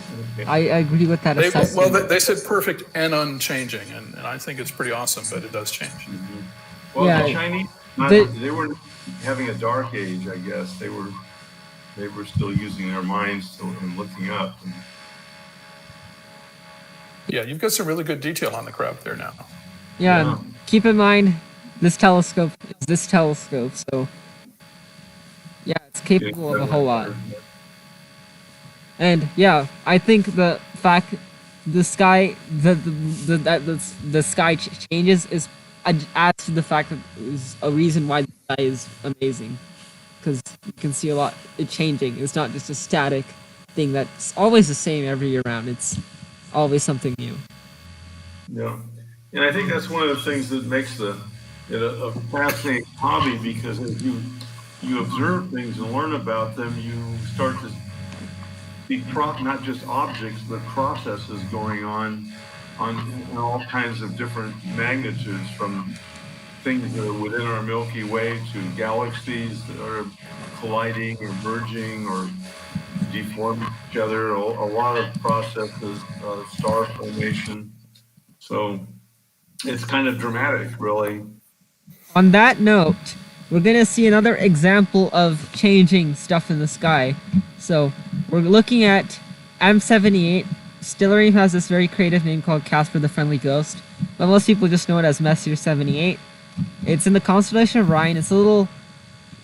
I agree with that assessment. They said perfect and unchanging, and I think it's pretty awesome, but it does change. Well, Yeah. the Chinese, they were having a dark age, I guess. They were still using their minds and looking up. Yeah, you've got some really good detail on the crowd there now. Yeah. Keep in mind, this telescope is this telescope, so yeah, it's capable of a whole lot. And yeah, I think the fact the sky the sky changes adds to the fact that is a reason why the sky is amazing, because you can see a lot it changing. It's not just a static thing that's always the same every year round. It's always something new. Yeah, and I think that's one of the things that makes it a fascinating hobby, because as you observe things and learn about them, you start to see not just objects but processes going on in all kinds of different magnitudes, from things that are within our Milky Way to galaxies that are colliding or merging or deforming each other. A lot of processes, star formation. So it's kind of dramatic, really. On that note, we're gonna see another example of changing stuff in the sky. So we're looking at M78. Stellarium has this very creative name called Casper the Friendly Ghost, but most people just know it as Messier 78. It's in the constellation of Orion. It's a little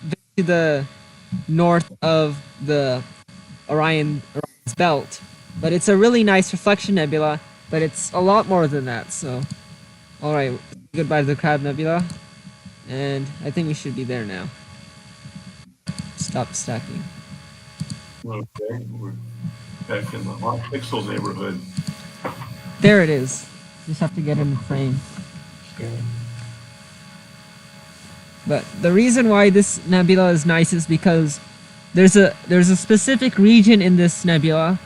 bit to the north of the Orion's belt, but it's a really nice reflection nebula, but it's a lot more than that. So, alright, goodbye to the Crab Nebula, and I think we should be there now. Stop stacking. Okay, we're back in the hot pixel neighborhood. There it is. Just have to get in the frame. Okay. But the reason why this nebula is nice is because there's a specific region in this nebula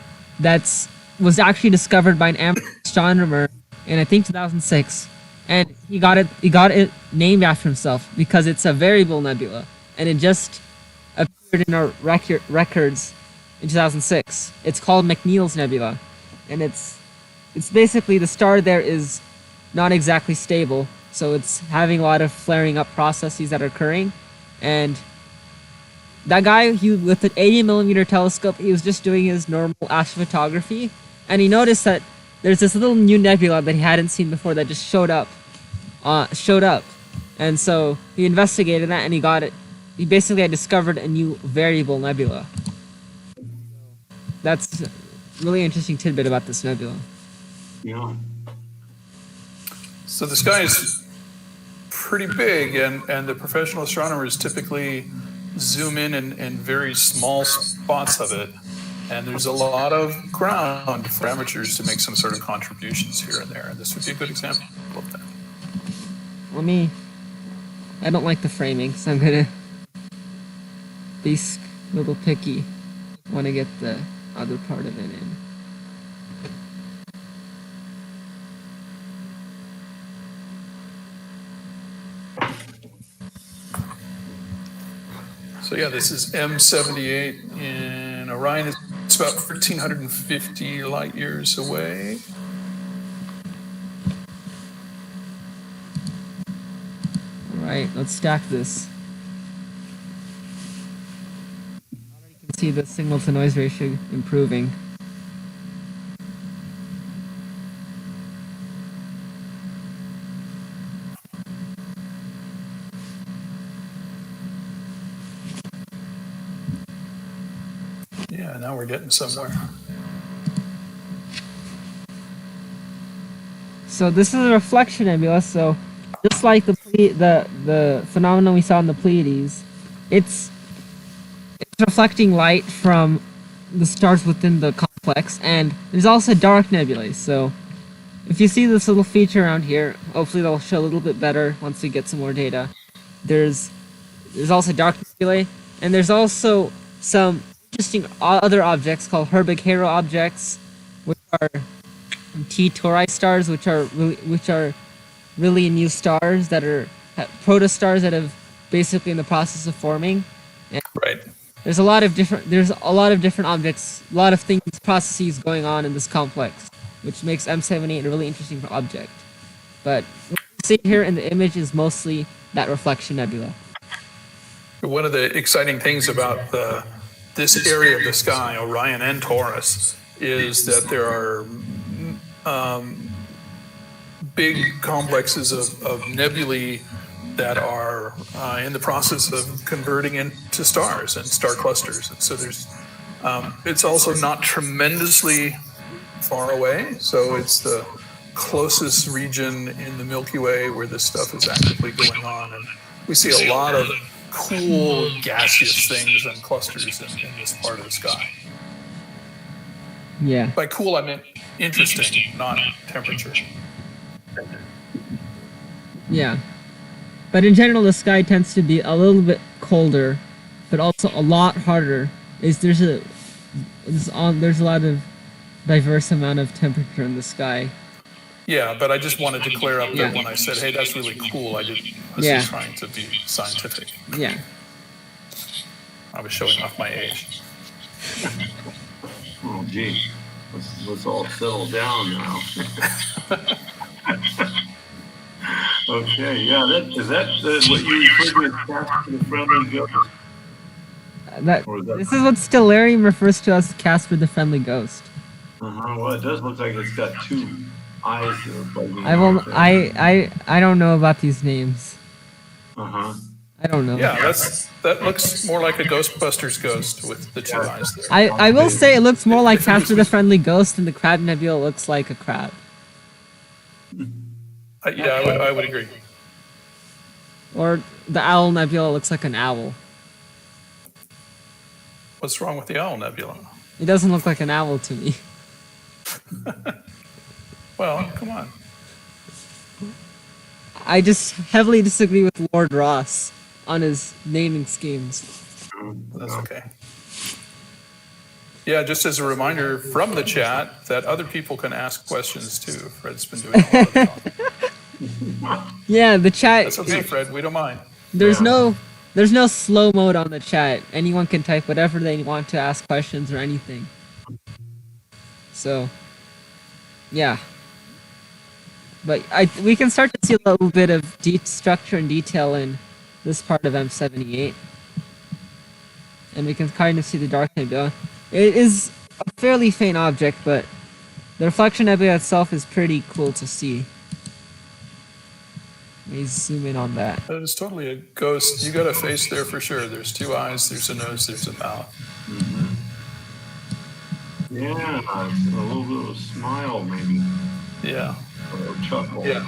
was actually discovered by an amateur astronomer in I think 2006, and he got it named after himself because it's a variable nebula, and it just appeared in our records in 2006. It's called McNeil's Nebula, and it's basically the star there is not exactly stable, so it's having a lot of flaring up processes that are occurring. And that guy, with an 80mm telescope, he was just doing his normal astrophotography, and he noticed that there's this little new nebula that he hadn't seen before that just showed up. And so he investigated that, and he got it. He basically had discovered a new variable nebula. That's a really interesting tidbit about this nebula. Yeah. So the sky is pretty big, and the professional astronomers typically zoom in very small spots of it, and there's a lot of ground for amateurs to make some sort of contributions here and there, and this would be a good example of that. I don't like the framing, so I'm gonna be a little picky. I want to get the other part of it in. So yeah, this is M78 in Orion. It's about 1,350 light years away. Alright, let's stack this. Already can see the signal to noise ratio improving. Yeah, now we're getting somewhere. So this is a reflection nebula, so just like the phenomenon we saw in the Pleiades, it's reflecting light from the stars within the complex, and there's also dark nebulae. So if you see this little feature around here, hopefully that'll show a little bit better once we get some more data. There's also dark nebulae, and there's also some interesting other objects called Herbig-Haro objects, which are T Tauri stars, which are really new stars that are protostars that have basically in the process of forming. Right. There's a lot of different objects, a lot of things, processes going on in this complex, which makes M78 a really interesting object. But what you see here in the image is mostly that reflection nebula. One of the exciting things about this area of the sky, Orion and Taurus, is that there are big complexes of nebulae that are in the process of converting into stars and star clusters. And so it's also not tremendously far away. So it's the closest region in the Milky Way where this stuff is actively going on. And we see a lot of cool gaseous things and clusters in this part of the sky. Yeah. By cool, I meant interesting, not temperature. Yeah. But in general, the sky tends to be a little bit colder, but also a lot harder. There's a lot of diverse amount of temperature in the sky. Yeah, but I just wanted to clear up that when I said, "Hey, that's really cool," I wasn't trying to be scientific. Yeah. Oh, I was showing off my age. Oh, gee. Let's all settle down now. Okay, yeah, is that what you refer to as Casper the Friendly Ghost? This is what Stellarium refers to as Casper the Friendly Ghost. Well, it does look like it's got two eyes that are bugging. I don't know about these names. I don't know. Yeah, that looks more like a Ghostbusters ghost with the two eyes there. I will say it looks more like Casper the Friendly Ghost, and the Crab Nebula looks like a crab. Yeah, I would agree. Or the Owl Nebula looks like an owl. What's wrong with the Owl Nebula? It doesn't look like an owl to me. Well, come on. I just heavily disagree with Lord Ross on his naming schemes. That's okay. Yeah, just as a reminder from the chat that other people can ask questions too. Fred's been doing a lot of talking. Yeah, the chat. That's okay, Fred. We don't mind. There's no slow mode on the chat. Anyone can type whatever they want to ask questions or anything. So, yeah. But we can start to see a little bit of structure and detail in this part of M78. And we can kind of see the dark nebula. It is a fairly faint object, but the reflection nebula itself is pretty cool to see. Let me zoom in on that. That is totally a ghost. You got a face there for sure. There's two eyes, there's a nose, there's a mouth. Yeah, it's a little bit of a smile, maybe. Yeah. Or a chuckle. Yeah.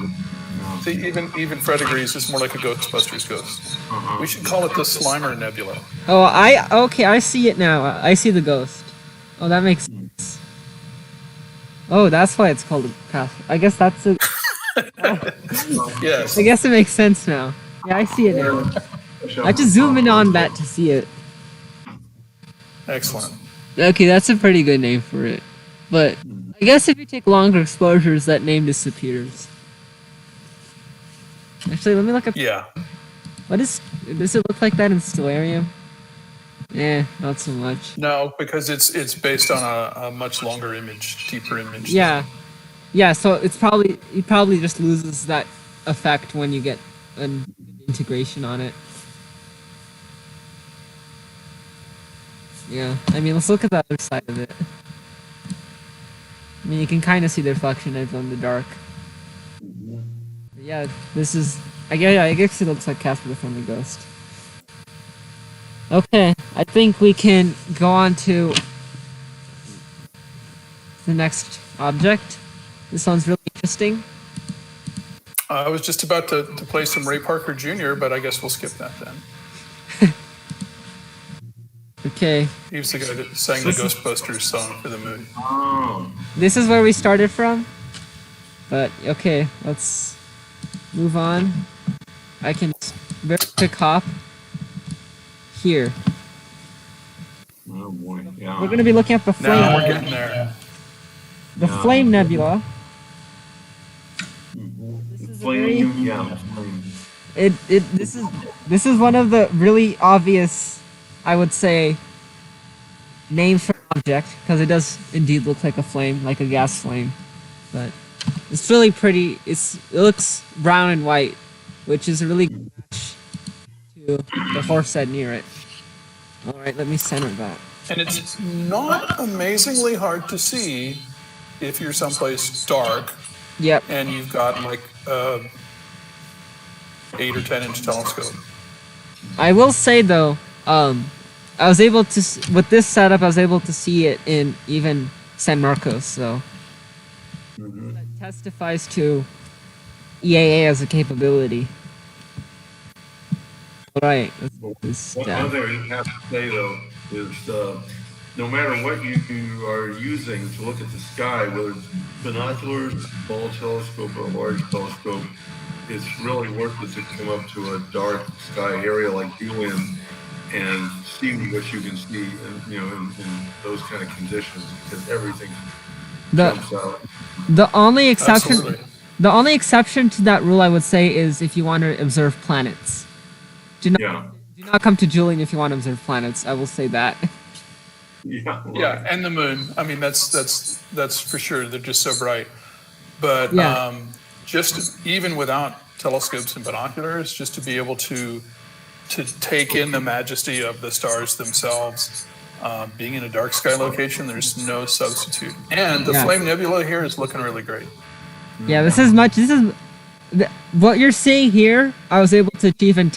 See, even Fred agrees it's more like a Ghostbusters ghost. We should call it the Slimer Nebula. Oh, okay, I see it now. I see the ghost. Oh, that makes sense. Oh, that's why it's called a Casper. I guess that's a... Yes. I guess it makes sense now. Yeah, I see it now. I just zoom in on that to see it. Excellent. Okay, that's a pretty good name for it. But I guess if you take longer exposures, that name disappears. Actually, let me look up. Yeah. Does it look like that in Stellarium? Not so much. No, because it's based on a much longer image, deeper image. Yeah. Yeah, so it probably just loses that effect when you get an integration on it. Yeah, I mean, let's look at the other side of it. I mean, you can kind of see the reflection of it in the dark. But yeah, this is... I guess it looks like Casper the Friendly Ghost. Okay, I think we can go on to the next object. This one's really interesting. I was just about to play some Ray Parker Jr., but I guess we'll skip that then. Okay. He was the guy that sang the Ghostbusters song for the movie. This is where we started from. But, okay, let's move on. I can very quick hop here. Oh boy, yeah. We're going to be looking at the Flame. Now we're getting there. The Flame Nebula. Flame. This is one of the really obvious, I would say, names for an object, because it does indeed look like a flame, like a gas flame. But it's really pretty. It looks brown and white, which is a really good match to the horse head near it. All right, let me center that. And it's not amazingly hard to see if you're someplace dark Yep. and you've got like a 8 or 10-inch telescope. I will say though, I was able to with this setup, I was able to see it in even San Marcos, so that testifies to EAA as a capability. All right. Let's One put this thing down. I have to say though is no matter what you are using to look at the sky, whether it's binoculars, small telescope, or a large telescope, it's really worth it to come up to a dark sky area like Julian and see what you can see, in those kind of conditions, because everything jumps out. The only exception, Absolutely. the only exception to that rule, I would say, is if you want to observe planets. Do not come to Julian if you want to observe planets. I will say that. Yeah. Right. Yeah, and the moon. I mean, that's for sure. They're just so bright. But Yeah. just even without telescopes and binoculars, just to be able to take in the majesty of the stars themselves, being in a dark sky location, there's no substitute. And the Yeah. Flame Nebula here is looking really great. Yeah, this is what you're seeing here. I was able to achieve in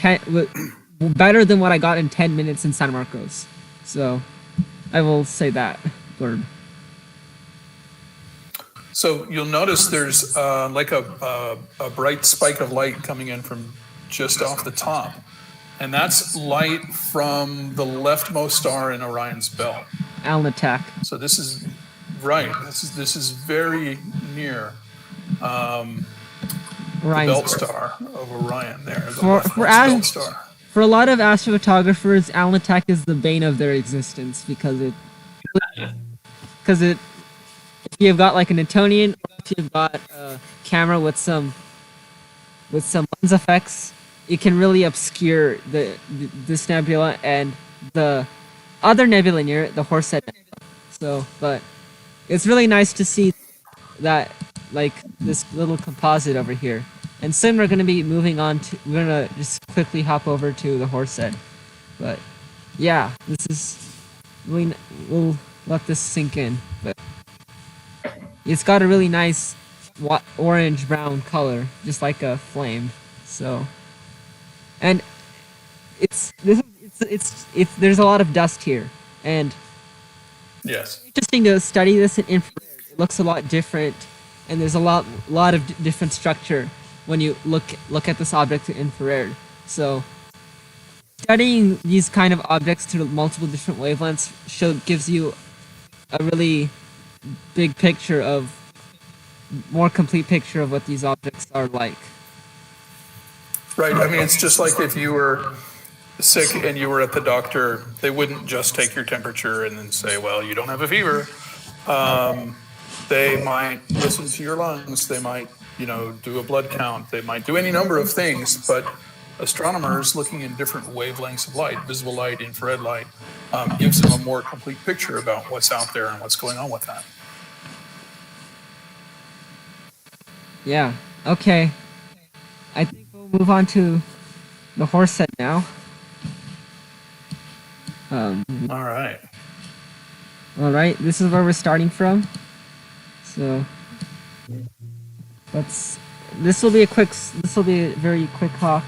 better than what I got in 10 minutes in San Marcos. So, I will say that word. So you'll notice there's like a bright spike of light coming in from just off the top. And that's light from the leftmost star in Orion's belt. Allen attack. So this is right. This is very near the Orion's belt star of Orion there. The For leftmost belt star. For a lot of astrophotographers, Allen attack is the bane of their existence because if you've got like a Newtonian, or if you've got a camera with some lens effects, it can really obscure this nebula and the other nebula near it, the Horsehead Nebula. So, but it's really nice to see that, like, this little composite over here. And soon we're going to be moving on to, we're going to just quickly hop over to the Horsehead. But yeah, this is really, we'll let this sink in. But it's got a really nice orange brown color, just like a flame. So, and there's a lot of dust here, and Yes. it's interesting to study this in infrared. It looks a lot different, and there's a lot of different structure when you look at this object in infrared. So studying these kind of objects to multiple different wavelengths gives you a really big picture of more complete picture of what these objects are like. Right. I mean, it's just like if you were sick and you were at the doctor, they wouldn't just take your temperature and then say, well, you don't have a fever. They might listen to your lungs. They might, do a blood count. They might do any number of things. But astronomers looking in different wavelengths of light, visible light, infrared light, gives them a more complete picture about what's out there and what's going on with that. Yeah. Okay. I think we'll move on to the Horsehead now. All right. All right. This is where we're starting from. So this will be a very quick hop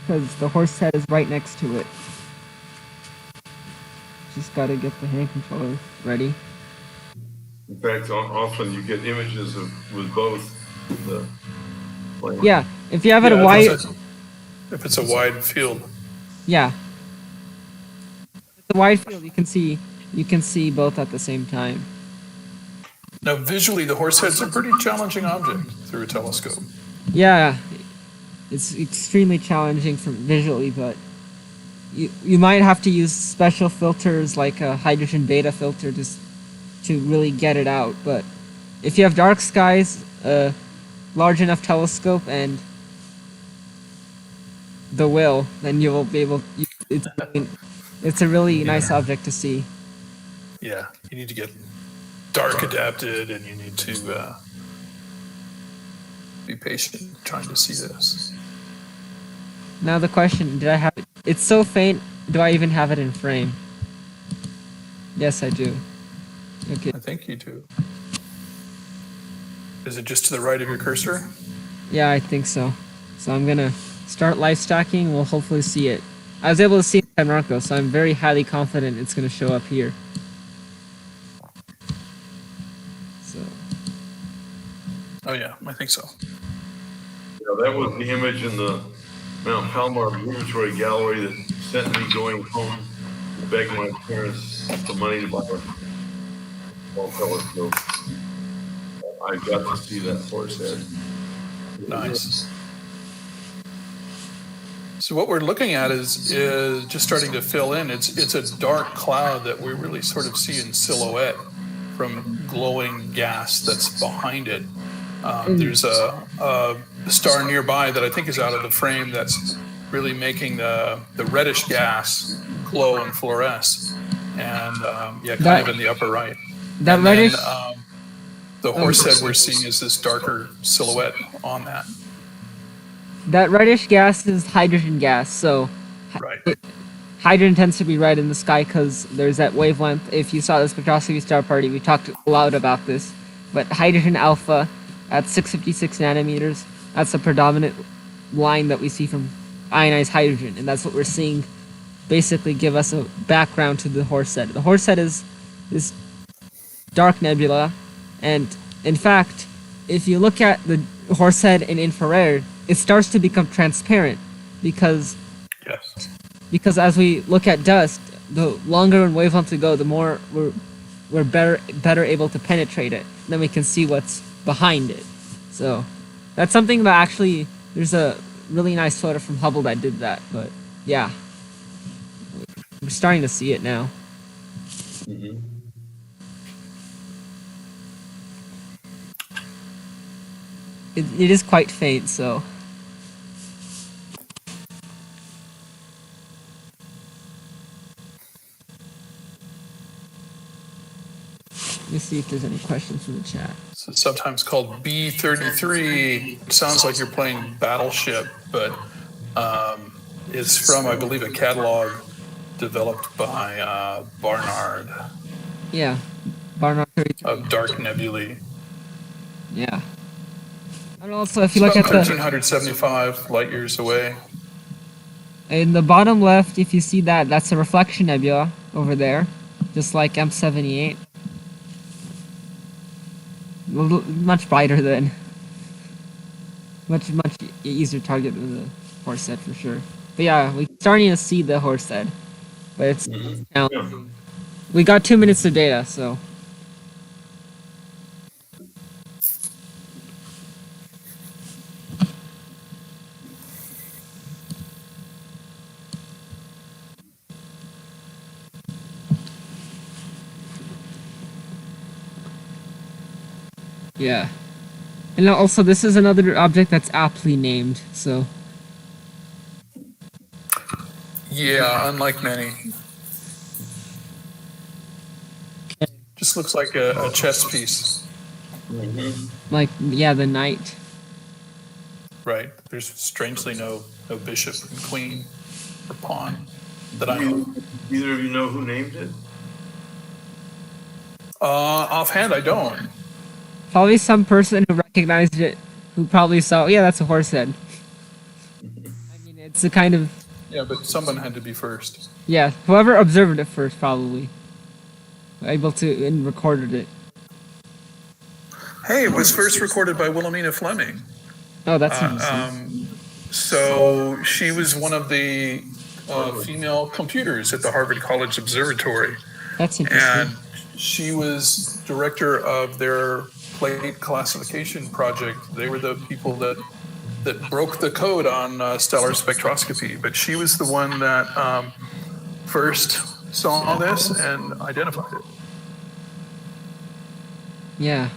because the Horsehead is right next to it. Just got to get the hand controller ready. In fact, often you get images with both the flames. Yeah, if you have it Yeah, a wide, if it's a wide field. yeah, the wide field you can see both at the same time. Now, visually, the Horsehead's a pretty challenging object through a telescope. Yeah, it's extremely challenging visually, but you might have to use special filters like a hydrogen beta filter to really get it out. But if you have dark skies, a large enough telescope, and the will, then you will be able. It's a really nice object to see. Yeah, you need to get dark adapted, and you need to be patient trying to see this. Now the question: did I have it? It's so faint. Do I even have it in frame? Yes, I do. Okay. I think you do. Is it just to the right of your cursor? Yeah, I think so. So I'm gonna start live stacking. We'll hopefully see it. I was able to see it in Marco, so I'm very highly confident it's gonna show up here. So. Oh yeah, I think so. Yeah, that was the image in the Mount Palomar Observatory Gallery that sent me going home to beg my parents for money to buy a small telescope. I got to see that horse head. Nice. So what we're looking at is just starting to fill in. It's a dark cloud that we really sort of see in silhouette from glowing gas that's behind it. There's a star nearby that I think is out of the frame that's really making the reddish gas glow and fluoresce. And kind of in the upper right. That reddish. The horse head we're seeing is this darker silhouette on that. That reddish gas is hydrogen gas, so right. Hydrogen tends to be red in the sky because there's that wavelength. If you saw the spectroscopy star party, we talked a lot about this. But hydrogen alpha at 656 nanometers, that's the predominant line that we see from ionized hydrogen, and that's what we're seeing basically give us a background to the horse head. The horse head is this dark nebula, and in fact, if you look at the horse head in infrared, it starts to become transparent because as we look at dust, the longer in wavelength we go, the more we're better able to penetrate it. Then we can see what's behind it. So that's something that actually there's a really nice photo from Hubble that did that. But yeah, we're starting to see it now. Mm-hmm. It is quite faint, so. Let me see if there's any questions in the chat. So it's sometimes called B-33. It sounds like you're playing Battleship, but it's from, I believe, a catalog developed by Barnard. Yeah, Barnard 32. Of dark nebulae. Yeah. And also, if you look at the 1,375 light years away. In the bottom left, if you see that, that's a reflection nebula over there, just like M78. Much brighter than, much easier target than the horse head for sure. But yeah, we're starting to see the horse head, but it's challenging. We got 2 minutes of data, so. Yeah. And also, this is another object that's aptly named, so. Yeah, unlike many. Just looks like a chess piece. Mm-hmm. Like, yeah, the knight. Right. There's strangely no bishop and queen or pawn that I know. Either of you know who named it? Offhand, I don't. Probably some person who recognized it, who probably saw, yeah, that's a horse head. I mean, it's a kind of... Yeah, but someone had to be first. Yeah, whoever observed it first, probably. Able to, and recorded it. Hey, it was first recorded by Wilhelmina Fleming. Oh, that's interesting. So she was one of the female computers at the Harvard College Observatory. That's interesting. And she was director of their plate classification project. They were the people that broke the code on stellar spectroscopy. But she was the one that first saw this and identified it. Yeah.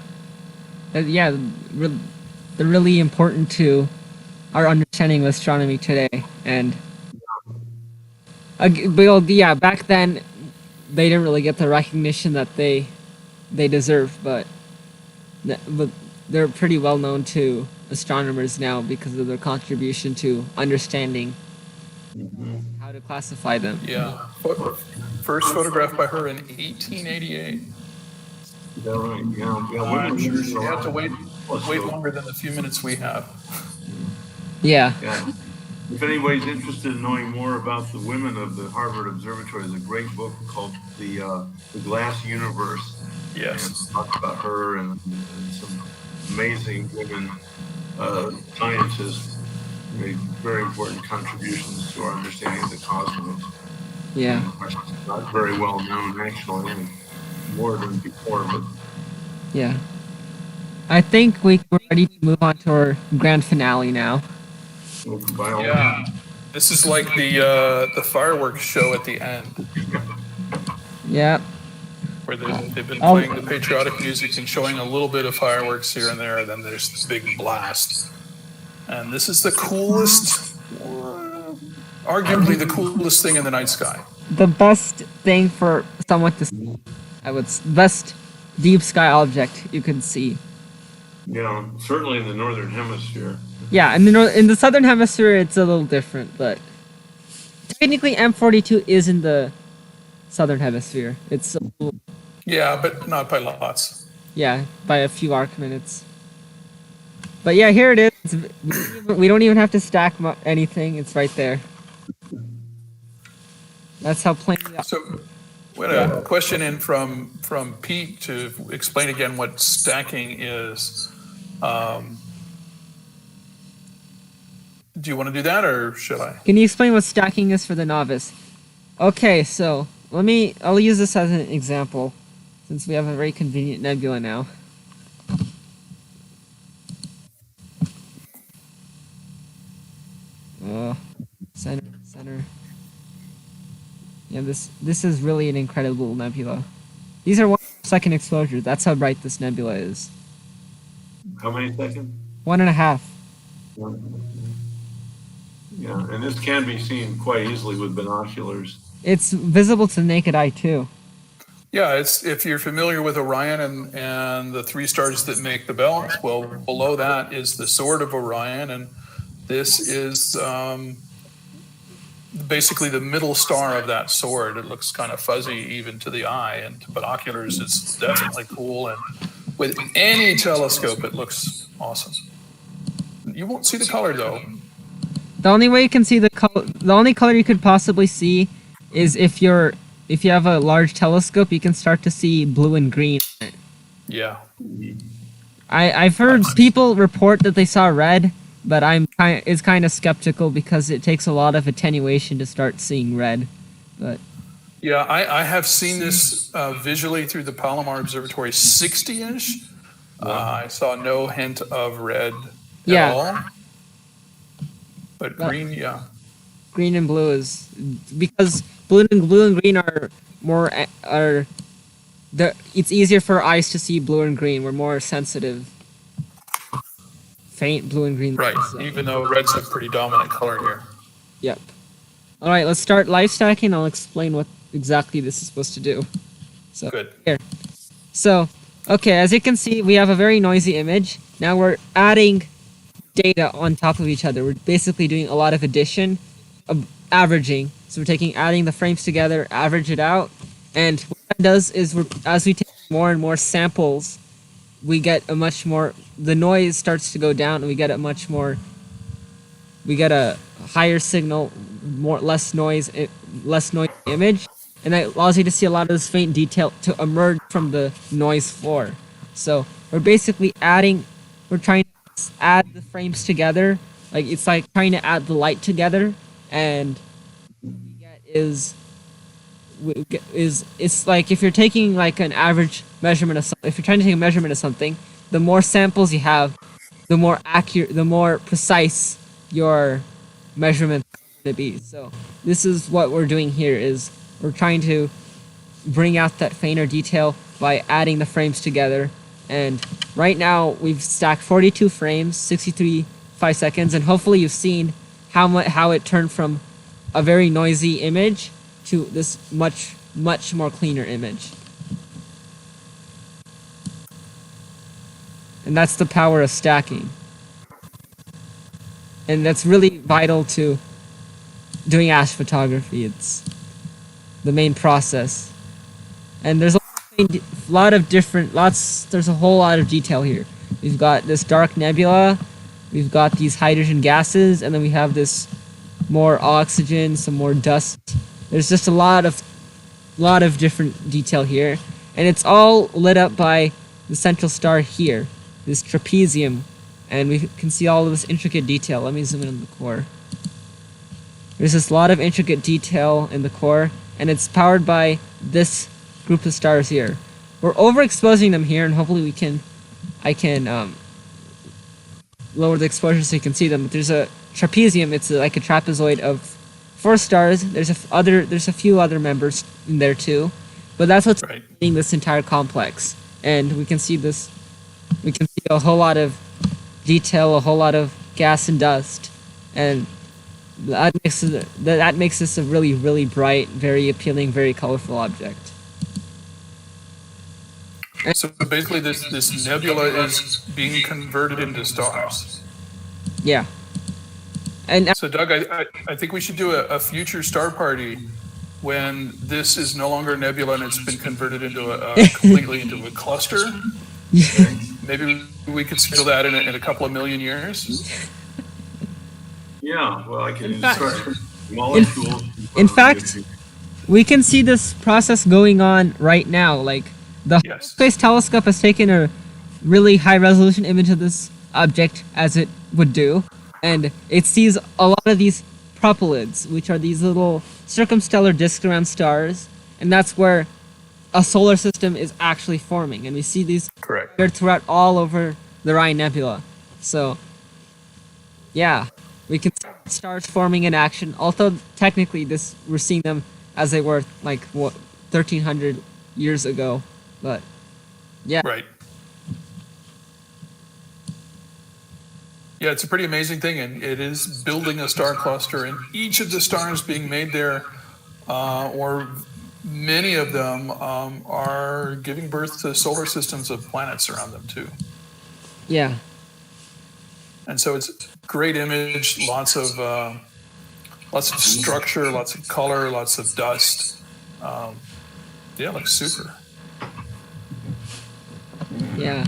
Yeah, they're really important to our understanding of astronomy today. And well, yeah, back then they didn't really get the recognition that they deserve, but they're pretty well known to astronomers now because of their contribution to understanding how to classify them. Yeah. First photographed by her in 1888. Is that right? Yeah. I'm Women sure use she it a had lot. to wait longer than the few minutes we have. Yeah. Yeah. If anybody's interested in knowing more about the women of the Harvard Observatory, there's a great book called The Glass Universe. Yes. And it talks about her and some amazing women scientists made very important contributions to our understanding of the cosmos. Yeah. Not very well known, actually, more than before, but Yeah. I think we're ready to move on to our grand finale now. by all Yeah. This is like the fireworks show at the end, Yeah. where they've been playing the patriotic music and showing a little bit of fireworks here and there, and then there's this big blast. And this is the coolest, arguably the coolest thing in the night sky. The best thing for someone to see, best deep sky object you can see. Yeah, certainly in the northern hemisphere. Yeah, in the southern hemisphere it's a little different, but technically M42 is in the southern hemisphere. It's a little, Yeah, but not by lots. yeah, by a few arc minutes. But yeah, here it is. We don't even have to stack anything. It's right there. That's how plain. So we had a question in from Pete to explain again what stacking is. Do you want to do that, or should I? Can you explain what stacking is for the novice? Okay, so I'll use this as an example, since we have a very convenient nebula now. Center. Yeah, this is really an incredible nebula. These are 1 second exposure. That's how bright this nebula is. How many seconds? 1.5. Yeah, and this can be seen quite easily with binoculars. It's visible to the naked eye too. Yeah, it's if you're familiar with Orion and the 3 stars that make the belt. Well, below that is the Sword of Orion, and this is basically the middle star of that sword. It looks kind of fuzzy even to the eye, and to binoculars it's definitely cool, and with any telescope it looks awesome. You won't see the color though. The only way you can see the only color you could possibly see is if you have a large telescope, you can start to see blue and green. Yeah. I've heard people report that they saw red, but it's kind of skeptical because it takes a lot of attenuation to start seeing red. But yeah, I have seen this visually through the Palomar Observatory 60-inch. I saw no hint of red at all. But green, yeah. Green and blue is because blue and green are more it's easier for our eyes to see blue and green. We're more sensitive. Faint blue and green. Right, even though red's a pretty dominant color here. Yep. All right, let's start live stacking. I'll explain what exactly this is supposed to do. So Good. Here. So, okay, as you can see, we have a very noisy image. Now we're adding data on top of each other. We're basically doing a lot of addition, averaging. So we're adding the frames together, average it out, and what that does is as we take more and more samples, we get the noise starts to go down, and we get a higher signal, less noise image, and that allows you to see a lot of this faint detail to emerge from the noise floor. So we're basically we're trying to add the frames together, like it's like trying to add the light together, and what we get is it's like if you're taking like an average measurement if you're trying to take a measurement of something, the more samples you have, the more accurate, the more precise your measurement is going to be. So this is what we're doing here, is we're trying to bring out that fainter detail by adding the frames together. And right now we've stacked 42 frames, 63 5 seconds, and hopefully you've seen how it turned from a very noisy image to this much more cleaner image. And that's the power of stacking. And that's really vital to doing astrophotography. It's the main process. And there's a lot of different, there's a whole lot of detail here. We've got this dark nebula, we've got these hydrogen gases, and then we have this more oxygen, some more dust. There's just a lot of different detail here. And it's all lit up by the central star here, this trapezium. And we can see all of this intricate detail. Let me zoom in on the core. There's this lot of intricate detail in the core, and it's powered by this group of stars here. We're overexposing them here, and hopefully I can lower the exposure so you can see them. But there's a trapezium. It's like a trapezoid of 4 stars. There's a few other members in there too, but that's what's in this entire complex. And we can see this. We can see a whole lot of detail, a whole lot of gas and dust, and that makes this a really, really bright, very appealing, very colorful object. So basically, this nebula is being converted into stars. Yeah. And so, Doug, I think we should do a future star party when this is no longer a nebula and it's been converted into completely into a cluster. Maybe we could schedule that in a couple of million years. Yeah, well, I can insert molecules. In fact, we can see this process going on right now. Like, the Hubble Space Telescope has taken a really high-resolution image of this object, as it would do, and it sees a lot of these propylids, which are these little circumstellar disks around stars, and that's where a solar system is actually forming. And we see these throughout all over the Orion Nebula. So, yeah, we can see stars forming in action. Although technically, we're seeing them as they were like 1,300 years ago. But yeah, yeah, it's a pretty amazing thing, and it is building a star cluster. And each of the stars being made there, or many of them, are giving birth to solar systems of planets around them too. Yeah. And so it's a great image, lots of structure, lots of color, lots of dust. Yeah, it looks super. Yeah.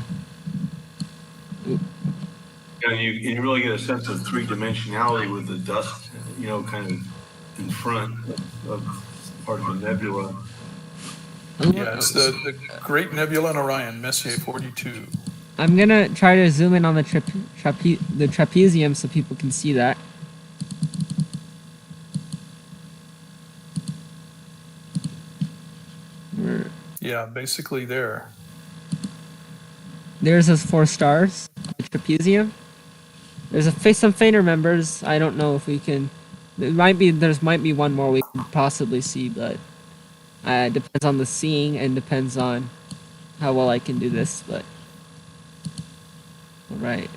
And you really get a sense of three-dimensionality with the dust, kind of in front of part of the nebula. Yeah, it's the Great Nebula in Orion, Messier 42. I'm gonna try to zoom in on the trapezium so people can see that. Yeah, basically there. There's those 4 stars, the trapezium. There's some fainter members. I don't know if we can. There might be one more we can possibly see, but it depends on the seeing and depends on how well I can do this. But all right.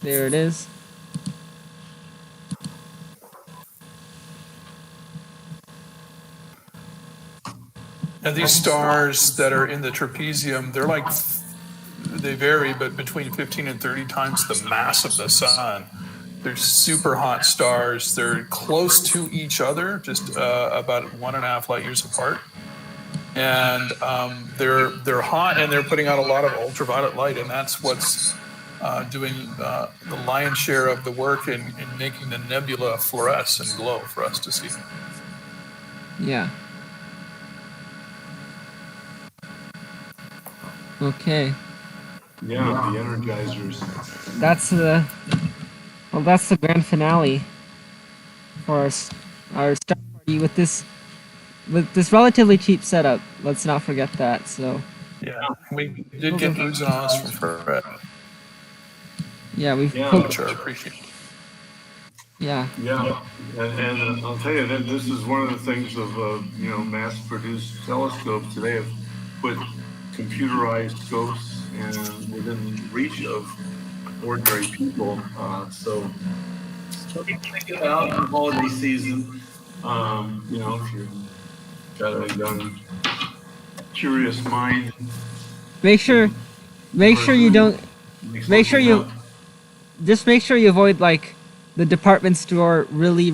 There it is. And these stars that are in the trapezium, they vary, but between 15 and 30 times the mass of the sun. They're super hot stars. They're close to each other, just about 1.5 light years apart. And they're hot, and they're putting out a lot of ultraviolet light, and that's what's doing the lion's share of the work in making the nebula fluoresce and glow for us to see. Yeah. Okay. Yeah, the Energizers. That's the grand finale for our star party with this relatively cheap setup. Let's not forget that. So. Yeah, we did get moods and ahs from Fred. Yeah, which are appreciated. Yeah. Yeah, and I'll tell you that this is one of the things of mass-produced telescopes. They have put computerized scopes and within reach of ordinary people. So check it out in the holiday season. If you've got a young, curious mind, Make sure you don't make sure you up. just make sure you avoid like the department store really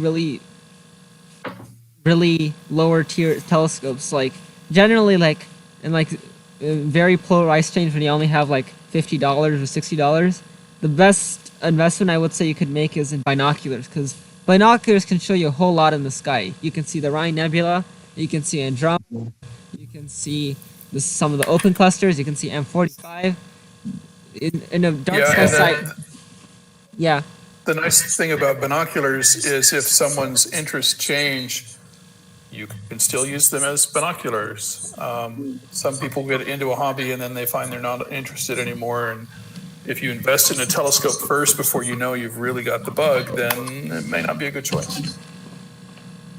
lower tier telescopes. Like generally like in like very polarized range when you only have like $50 or $60, the best investment I would say you could make is in binoculars, because binoculars can show you a whole lot in the sky. You can see the Rhine Nebula, you can see Andromeda, you can see some of the open clusters, you can see M45 in a dark Yeah, sky and site. Yeah. the nice thing about binoculars is if someone's interests change, you can still use them as binoculars. Some people get into a hobby and then they find they're not interested anymore. And if you invest in a telescope first before you know you've really got the bug, then it may not be a good choice.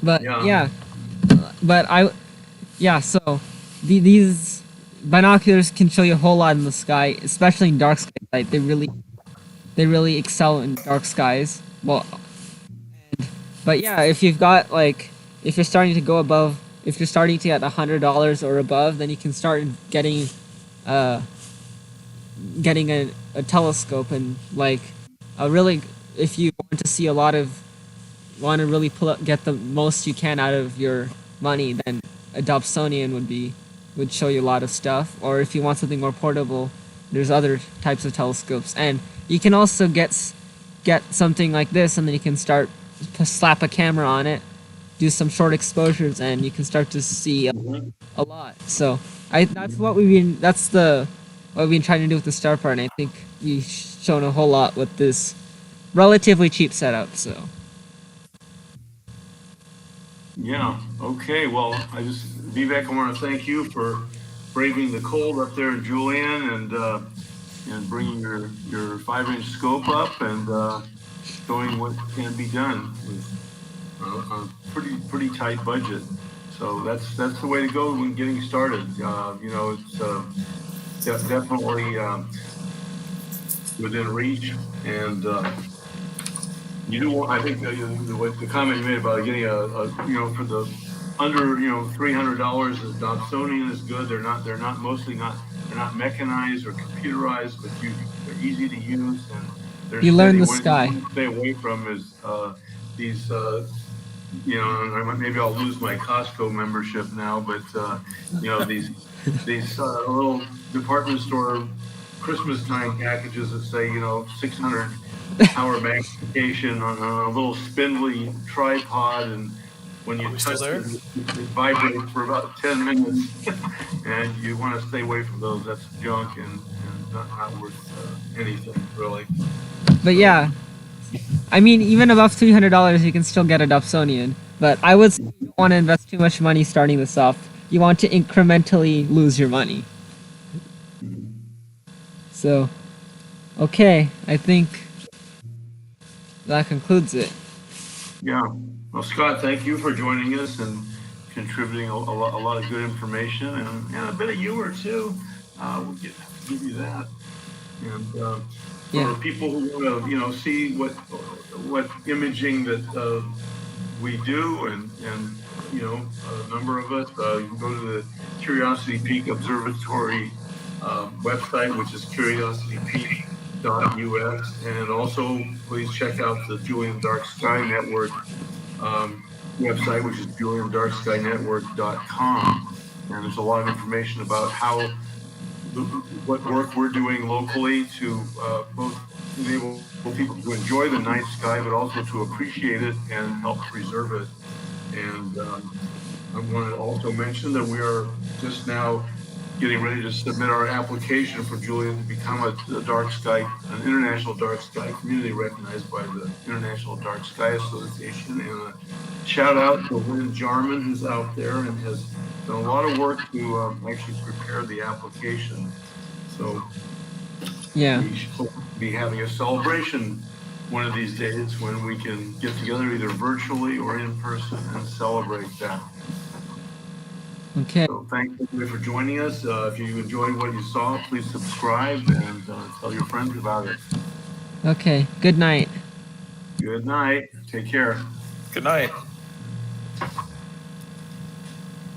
But Yeah. so these binoculars can show you a whole lot in the sky, especially in dark sky light. They really excel in dark skies. Well, but yeah, if you've got like if you're starting to go above, if you're starting to get $100 or above, then you can start getting a telescope, and like a really, if you want to see want to really get the most you can out of your money, then a Dobsonian would show you a lot of stuff. Or if you want something more portable, there's other types of telescopes, and you can also get something like this, and then you can slap a camera on it, do some short exposures, and you can start to see a lot. So that's what we've been trying to do with the Star Part, and I think we've shown a whole lot with this relatively cheap setup. So Yeah. Okay. Well, Vivek, I want to thank you for braving the cold up there in Julian and bringing your 5-inch scope up and showing what can be done with a pretty tight budget. So that's the way to go when getting started. It's definitely within reach, and you do want. I think the comment you made about getting for the under $300, the Dobsonian is good. They're not mechanized or computerized, but they're easy to use, and they're you learn steady. the What sky. you want to stay away from is these. Maybe I'll lose my Costco membership now, but these little department store Christmas time packages that say 600 hour magnification on a little spindly tripod, and when you touch it, it vibrates for about 10 minutes, and you want to stay away from those. That's junk and not worth anything, really. But yeah, I mean, even above $300, you can still get a Dobsonian. But I would say you don't want to invest too much money starting this off. You want to incrementally lose your money. So, okay, I think that concludes it. Yeah. Well, Scott, thank you for joining us and contributing a lot of good information and a bit of humor too. We'll give you that. And for people who want to, see what imaging that we do, and a number of us, you can go to the Curiosity Peak Observatory website, which is curiositypeak.us, and also please check out the Julian Dark Sky Network website, which is juliandarksky.network.com, and there's a lot of information about what work we're doing locally to both enable people to enjoy the night sky, but also to appreciate it and help preserve it. And I want to also mention that we are just now getting ready to submit our application for Julian to become an international dark sky community recognized by the International Dark Sky Association. And a shout out to Lynn Jarman, who's out there and has done a lot of work to actually prepare the application. So yeah, we should be having a celebration one of these days when we can get together either virtually or in person and celebrate that. Okay. So thanks everybody for joining us. If you enjoyed what you saw, please subscribe and tell your friends about it. Okay. Good night. Good night. Take care. Good night.